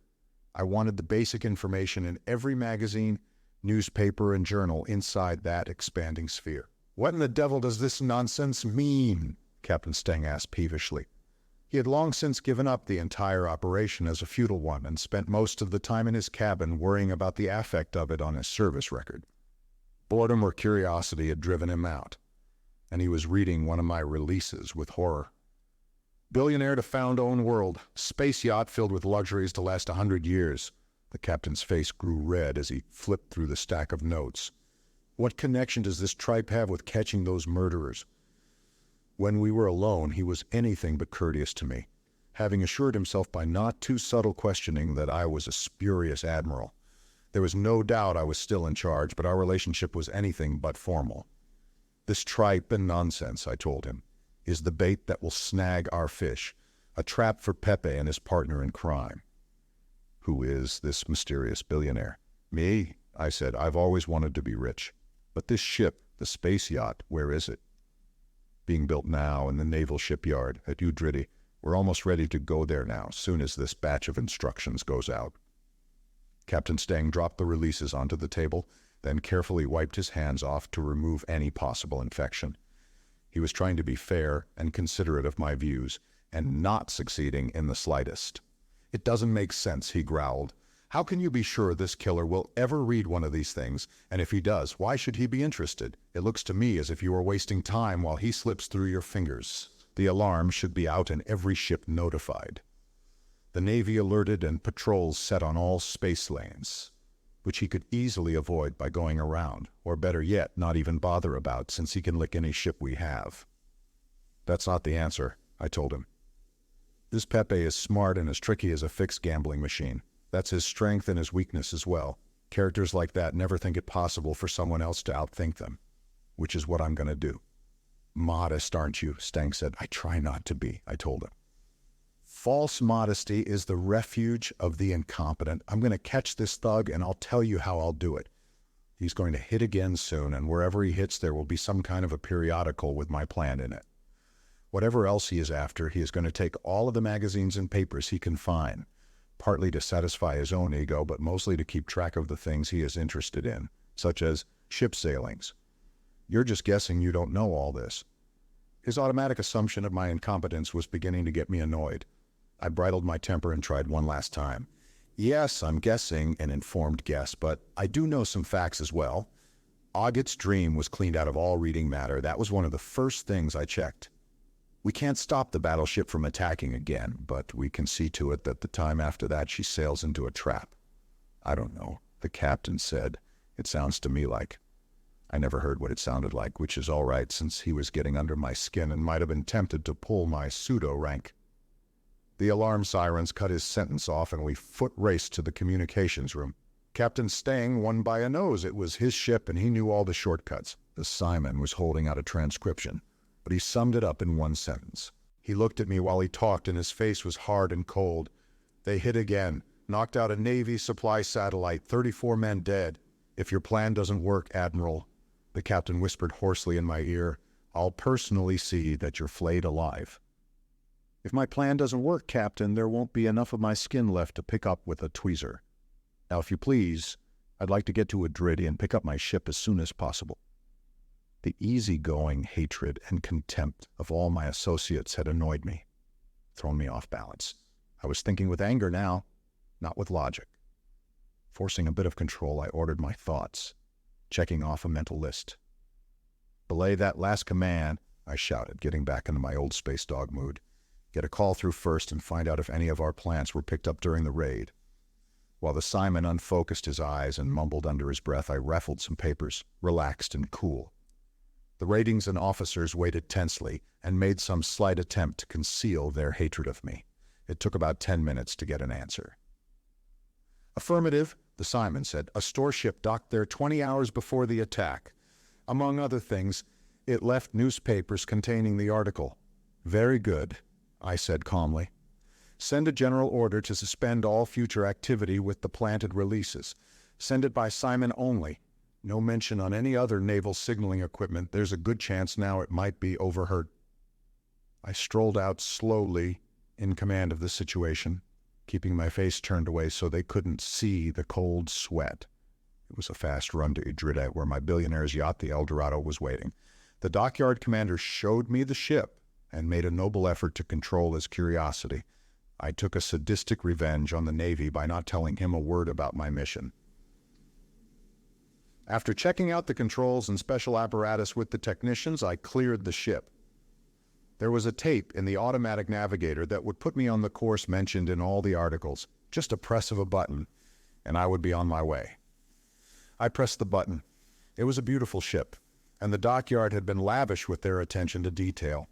I wanted the basic information in every magazine, newspaper, and journal inside that expanding sphere. What in the devil does this nonsense mean? Captain Steng asked peevishly. He had long since given up the entire operation as a futile one and spent most of the time in his cabin worrying about the affect of it on his service record. Boredom or curiosity had driven him out, and he was reading one of my releases with horror. Billionaire to found own world, space yacht filled with luxuries to last 100 years. The captain's face grew red as he flipped through the stack of notes. What connection does this tripe have with catching those murderers? When we were alone, he was anything but courteous to me, having assured himself by not too subtle questioning that I was a spurious admiral. There was no doubt I was still in charge, but our relationship was anything but formal. This tripe and nonsense, I told him, is the bait that will snag our fish, a trap for Pepe and his partner in crime. Who is this mysterious billionaire? Me, I said. I've always wanted to be rich. But this ship, the space yacht, where is it? Being built now in the naval shipyard at Udridi. We're almost ready to go there now, soon as this batch of instructions goes out. Captain Stang dropped the releases onto the table, then carefully wiped his hands off to remove any possible infection. He was trying to be fair and considerate of my views, and not succeeding in the slightest. It doesn't make sense, he growled. How can you be sure this killer will ever read one of these things? And if he does, why should he be interested? It looks to me as if you are wasting time while he slips through your fingers. The alarm should be out and every ship notified. The Navy alerted and patrols set on all space lanes, which he could easily avoid by going around, or better yet, not even bother about, since he can lick any ship we have. That's not the answer, I told him. This Pepe is smart and as tricky as a fixed gambling machine. That's his strength and his weakness as well. Characters like that never think it possible for someone else to outthink them, which is what I'm going to do. Modest, aren't you? Stang said. I try not to be, I told him. False modesty is the refuge of the incompetent. I'm going to catch this thug and I'll tell you how I'll do it. He's going to hit again soon, and wherever he hits there will be some kind of a periodical with my plan in it. Whatever else he is after, he is going to take all of the magazines and papers he can find, partly to satisfy his own ego, but mostly to keep track of the things he is interested in, such as ship sailings. You're just guessing you don't know all this. His automatic assumption of my incompetence was beginning to get me annoyed. I bridled my temper and tried one last time. Yes, I'm guessing an informed guess, but I do know some facts as well. Ogget's dream was cleaned out of all reading matter. That was one of the first things I checked. We can't stop the battleship from attacking again, but we can see to it that the time after that she sails into a trap. I don't know, the captain said. It sounds to me like. I never heard what it sounded like, which is all right since he was getting under my skin and might have been tempted to pull my pseudo-rank. The alarm sirens cut his sentence off and we foot-raced to the communications room. Captain Stang won by a nose. It was his ship and he knew all the shortcuts. The Simon was holding out a transcription, but he summed it up in one sentence. He looked at me while he talked and his face was hard and cold. They hit again, knocked out a Navy supply satellite, 34 men dead. If your plan doesn't work, Admiral, the captain whispered hoarsely in my ear, I'll personally see that you're flayed alive. If my plan doesn't work, Captain, there won't be enough of my skin left to pick up with a tweezer. Now, if you please, I'd like to get to Udridi and pick up my ship as soon as possible. The easygoing hatred and contempt of all my associates had annoyed me, thrown me off balance. I was thinking with anger now, not with logic. Forcing a bit of control, I ordered my thoughts, checking off a mental list. Belay that last command, I shouted, getting back into my old space dog mood. Get a call through first and find out if any of our plants were picked up during the raid. While the Simon unfocused his eyes and mumbled under his breath, I raffled some papers, relaxed and cool. The ratings and officers waited tensely and made some slight attempt to conceal their hatred of me. It took about 10 minutes to get an answer. Affirmative, the Simon said. A store ship docked there 20 hours before the attack. Among other things, it left newspapers containing the article. Very good, I said calmly. Send a general order to suspend all future activity with the planted releases. Send it by Simon only. No mention on any other naval signaling equipment. There's a good chance now it might be overheard. I strolled out slowly, in command of the situation, keeping my face turned away so they couldn't see the cold sweat. It was a fast run to Udridi, where my billionaire's yacht, the El Dorado, was waiting. The dockyard commander showed me the ship, and made a noble effort to control his curiosity. I took a sadistic revenge on the Navy by not telling him a word about my mission. After checking out the controls and special apparatus with the technicians, I cleared the ship. There was a tape in the automatic navigator that would put me on the course mentioned in all the articles. Just a press of a button, and I would be on my way. I pressed the button. It was a beautiful ship, and the dockyard had been lavish with their attention to detail.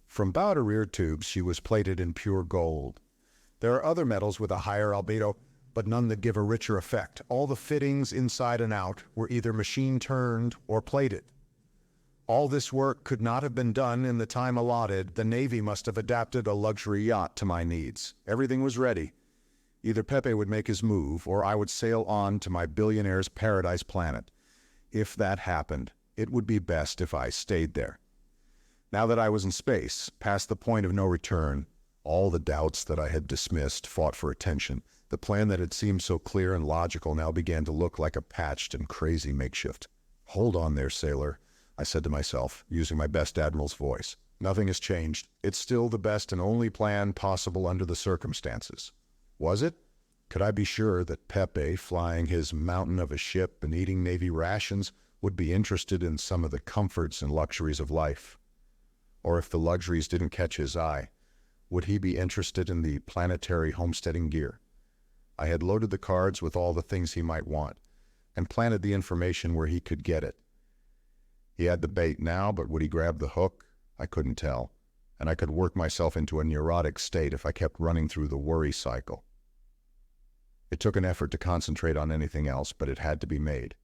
From bow to rear tubes, she was plated in pure gold. There are other metals with a higher albedo, but none that give a richer effect. All the fittings inside and out were either machine-turned or plated. All this work could not have been done in the time allotted. The Navy must have adapted a luxury yacht to my needs. Everything was ready. Either Pepe would make his move, or I would sail on to my billionaire's paradise planet. If that happened, it would be best if I stayed there. Now that I was in space, past the point of no return, all the doubts that I had dismissed fought for attention. The plan that had seemed so clear and logical now began to look like a patched and crazy makeshift. "Hold on there, sailor," I said to myself, using my best admiral's voice. "Nothing has changed. It's still the best and only plan possible under the circumstances." Was it? Could I be sure that Pepe, flying his mountain of a ship and eating Navy rations, would be interested in some of the comforts and luxuries of life? Or if the luxuries didn't catch his eye, would he be interested in the planetary homesteading gear? I had loaded the cards with all the things he might want, and planted the information where he could get it. He had the bait now, but would he grab the hook? I couldn't tell, and I could work myself into a neurotic state if I kept running through the worry cycle. It took an effort to concentrate on anything else, but it had to be made.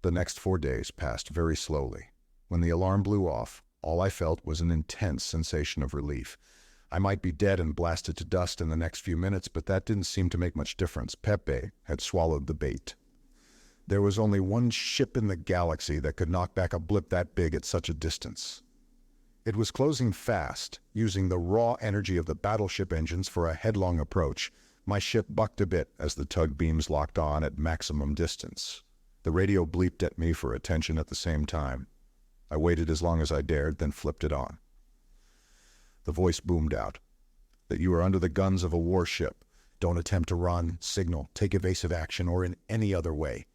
The next 4 days passed very slowly. When the alarm blew off, all I felt was an intense sensation of relief. I might be dead and blasted to dust in the next few minutes, but that didn't seem to make much difference. Pepe had swallowed the bait. There was only one ship in the galaxy that could knock back a blip that big at such a distance. It was closing fast, using the raw energy of the battleship engines for a headlong approach. My ship bucked a bit as the tug beams locked on at maximum distance. The radio bleeped at me for attention at the same time. I waited as long as I dared, then flipped it on. The voice boomed out that you are under the guns of a warship. Don't attempt to run, signal, take evasive action, or in any other way.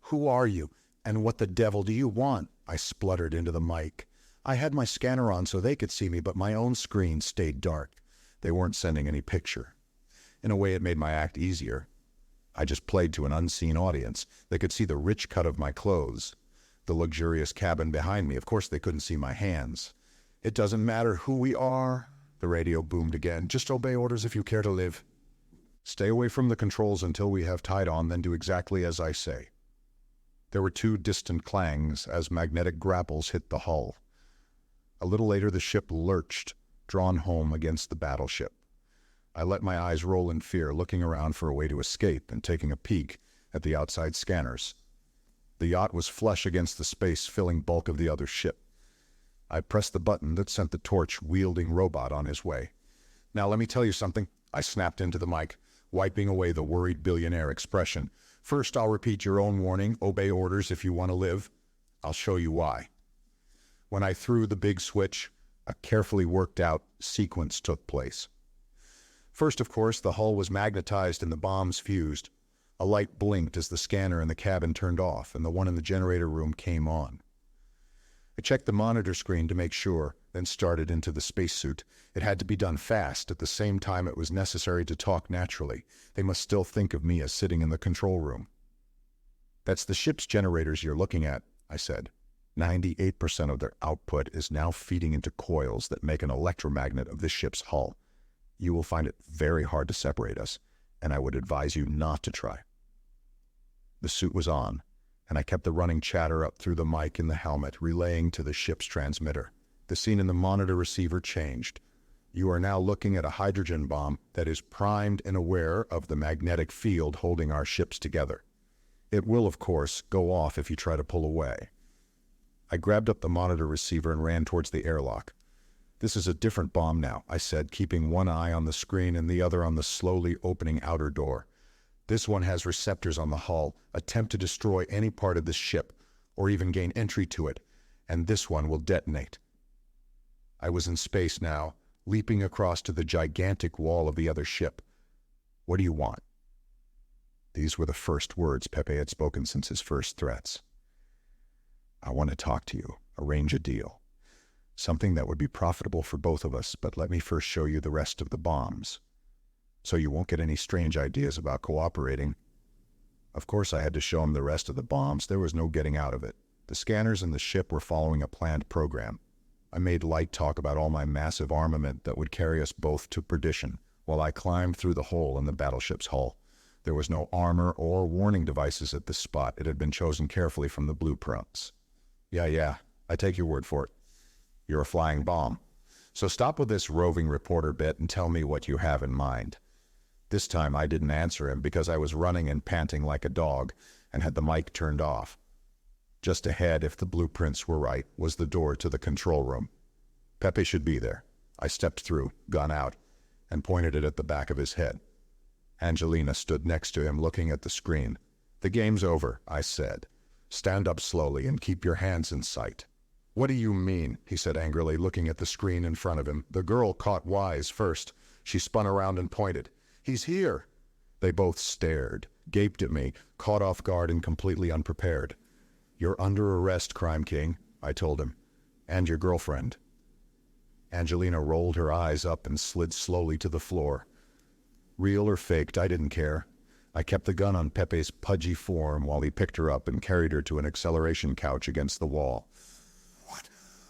Who are you, and what the devil do you want? I spluttered into the mic. I had my scanner on so they could see me, but my own screen stayed dark. They weren't sending any picture. In a way, it made my act easier. I just played to an unseen audience. They could see the rich cut of my clothes, the luxurious cabin behind me. Of course, they couldn't see my hands. "It doesn't matter who we are," the radio boomed again. "Just obey orders if you care to live. Stay away from the controls until we have tied on, then do exactly as I say." There were 2 distant clangs as magnetic grapples hit the hull. A little later, the ship lurched, drawn home against the battleship. I let my eyes roll in fear, looking around for a way to escape and taking a peek at the outside scanners. The yacht was flush against the space-filling bulk of the other ship. I pressed the button that sent the torch-wielding robot on his way. "Now let me tell you something," I snapped into the mic, wiping away the worried billionaire expression. "First, I'll repeat your own warning, obey orders if you want to live. I'll show you why." When I threw the big switch, a carefully worked-out sequence took place. First, of course, the hull was magnetized and the bombs fused. A light blinked as the scanner in the cabin turned off and the one in the generator room came on. I checked the monitor screen to make sure, then started into the spacesuit. It had to be done fast. At the same time, it was necessary to talk naturally. They must still think of me as sitting in the control room. "That's the ship's generators you're looking at," I said. 98% of their output is now feeding into coils that make an electromagnet of this ship's hull. You will find it very hard to separate us, and I would advise you not to try. The suit was on, and I kept the running chatter up through the mic in the helmet, relaying to the ship's transmitter. The scene in the monitor receiver changed. "You are now looking at a hydrogen bomb that is primed and aware of the magnetic field holding our ships together. It will, of course, go off if you try to pull away." I grabbed up the monitor receiver and ran towards the airlock. "This is a different bomb now," I said, keeping one eye on the screen and the other on the slowly opening outer door. "This one has receptors on the hull. Attempt to destroy any part of this ship, or even gain entry to it, and this one will detonate." I was in space now, leaping across to the gigantic wall of the other ship. What do you want? These were the first words Pepe had spoken since his first threats. I want to talk to you, arrange a deal. Something that would be profitable for both of us, but let me first show you the rest of the bombs. So you won't get any strange ideas about cooperating. Of course I had to show him the rest of the bombs. There was no getting out of it. The scanners in the ship were following a planned program. I made light talk about all my massive armament that would carry us both to perdition, while I climbed through the hole in the battleship's hull. There was no armor or warning devices at this spot. It had been chosen carefully from the blueprints. Yeah, I take your word for it. You're a flying bomb. So stop with this roving reporter bit and tell me what you have in mind. This time I didn't answer him because I was running and panting like a dog and had the mic turned off. Just ahead, if the blueprints were right, was the door to the control room. Pepe should be there. I stepped through, gun out, and pointed it at the back of his head. Angelina stood next to him looking at the screen. The game's over, I said. Stand up slowly and keep your hands in sight. What do you mean? He said angrily, looking at the screen in front of him. The girl caught wise first. She spun around and pointed. He's here. They both stared, gaped at me, caught off guard and completely unprepared. You're under arrest, Crime King, I told him. And your girlfriend. Angelina rolled her eyes up and slid slowly to the floor. Real or faked, I didn't care. I kept the gun on Pepe's pudgy form while he picked her up and carried her to an acceleration couch against the wall.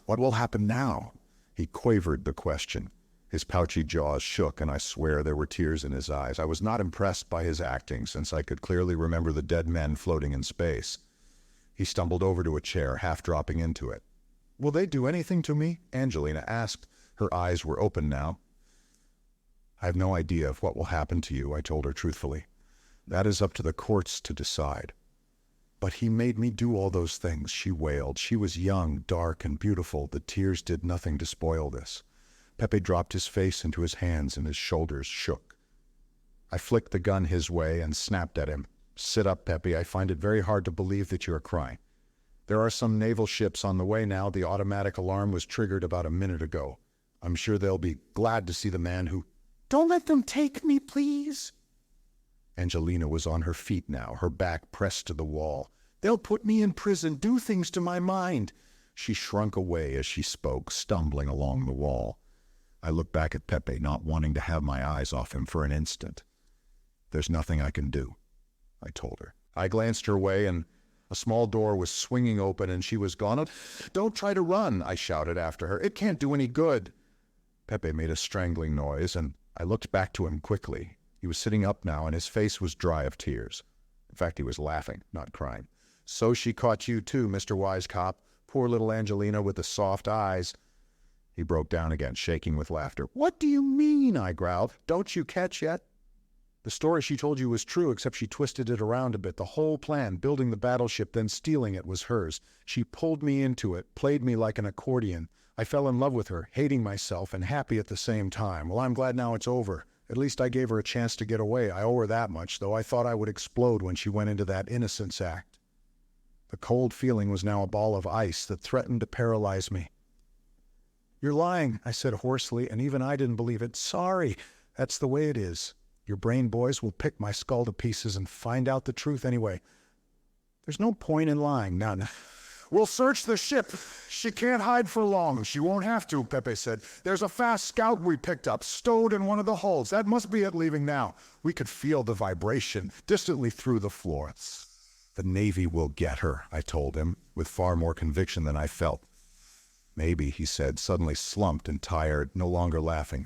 What will happen now? He quavered the question. His pouchy jaws shook, and I swear there were tears in his eyes. I was not impressed by his acting, since I could clearly remember the dead men floating in space. He stumbled over to a chair, half dropping into it. Will they do anything to me? Angelina asked. Her eyes were open now. I have no idea of what will happen to you, I told her truthfully. That is up to the courts to decide. But he made me do all those things, she wailed. She was young, dark, and beautiful. The tears did nothing to spoil this. Pepe dropped his face into his hands and his shoulders shook. I flicked the gun his way and snapped at him. Sit up, Pepe. I find it very hard to believe that you are crying. There are some naval ships on the way now. The automatic alarm was triggered about a minute ago. I'm sure they'll be glad to see the man who... Don't let them take me, please. Angelina was on her feet now, her back pressed to the wall. They'll put me in prison, do things to my mind. She shrunk away as she spoke, stumbling along the wall. I looked back at Pepe, not wanting to have my eyes off him for an instant. There's nothing I can do, I told her. I glanced her way, and a small door was swinging open, and she was gone. Don't try to run, I shouted after her. It can't do any good. Pepe made a strangling noise, and I looked back to him quickly. He was sitting up now, and his face was dry of tears. In fact, he was laughing, not crying. So she caught you too, Mr. Wise Cop. Poor little Angelina with the soft eyes. He broke down again, shaking with laughter. What do you mean? I growled. Don't you catch yet? The story she told you was true, except she twisted it around a bit. The whole plan, building the battleship, then stealing it, was hers. She pulled me into it, played me like an accordion. I fell in love with her, hating myself and happy at the same time. Well, I'm glad now it's over. At least I gave her a chance to get away. I owe her that much, though I thought I would explode when she went into that innocence act. The cold feeling was now a ball of ice that threatened to paralyze me. You're lying, I said hoarsely, and even I didn't believe it. Sorry, that's the way it is. Your brain boys will pick my skull to pieces and find out the truth anyway. There's no point in lying, none. We'll search the ship. She can't hide for long. She won't have to, Pepe said. There's a fast scout we picked up, stowed in one of the hulls. That must be it leaving now. We could feel the vibration distantly through the floor. The Navy will get her, I told him, with far more conviction than I felt. Maybe, he said, suddenly slumped and tired, no longer laughing.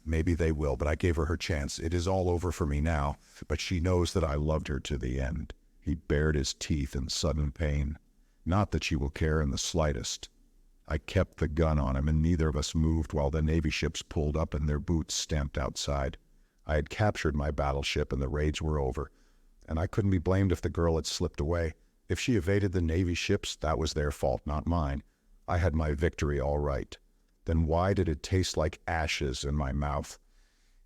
Maybe they will, but I gave her chance. It is all over for me now, but she knows that I loved her to the end. He bared his teeth in sudden pain. Not that she will care in the slightest. I kept the gun on him, and neither of us moved while the Navy ships pulled up and their boots stamped outside. I had captured my battleship, and the raids were over. And I couldn't be blamed if the girl had slipped away. If she evaded the Navy ships, that was their fault, not mine. I had my victory all right. Then why did it taste like ashes in my mouth?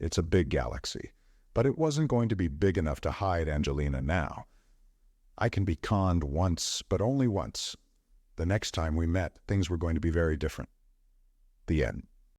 It's a big galaxy, but it wasn't going to be big enough to hide Angelina now. I can be conned once, but only once. The next time we met, things were going to be very different. The end.